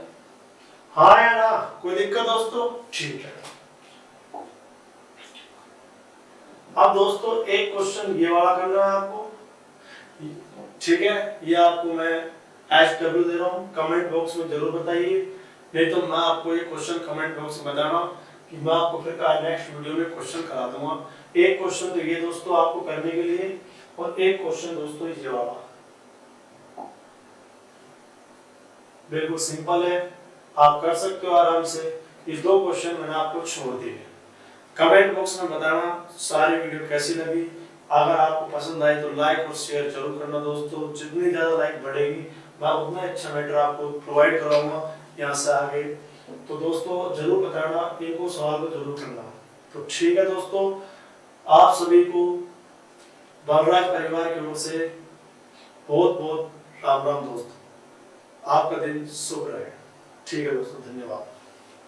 हाँ या ना, कोई दिक्कत दोस्तों, ठीक है। अब दोस्तों एक क्वेश्चन ये वाला करना है आपको, ठीक है, ये आपको मैं HW दे रहा हूँ, कमेंट बॉक्स में जरूर बताइए नहीं तो मैं आपको ये क्वेश्चन कमेंट बॉक्स में बताना कि मैं आपको फिर नेक्स्ट वीडियो में क्वेश्चन करा दूंगा। एक क्वेश्चन तो ये दोस्तों आपको करने के लिए, और एक क्वेश्चन दोस्तों ये वाला बिल्कुल सिंपल है, आप कर सकते हो आराम से। ये दो क्वेश्चन मैंने आपको छोड़ दिए। कमेंट बॉक्स में बताना सारी वीडियो कैसी लगी। अगर आपको पसंद आई तो लाइक और शेयर जरूर करना दोस्तों। जितनी ज़्यादा लाइक बढ़ेगी मैं उतना अच्छा मैटर आपको प्रोवाइड कराऊंगा यहाँ से आगे। तो दोस्तों जरूर बताना, एक और सवाल को जरूर करना। तो ठीक है दोस्तों, आप सभी को बलराज परिवार की ओर से बहुत बहुत राम राम दोस्तों। आपका दिन शुभ रहे। ठीक है दोस्तों, धन्यवाद।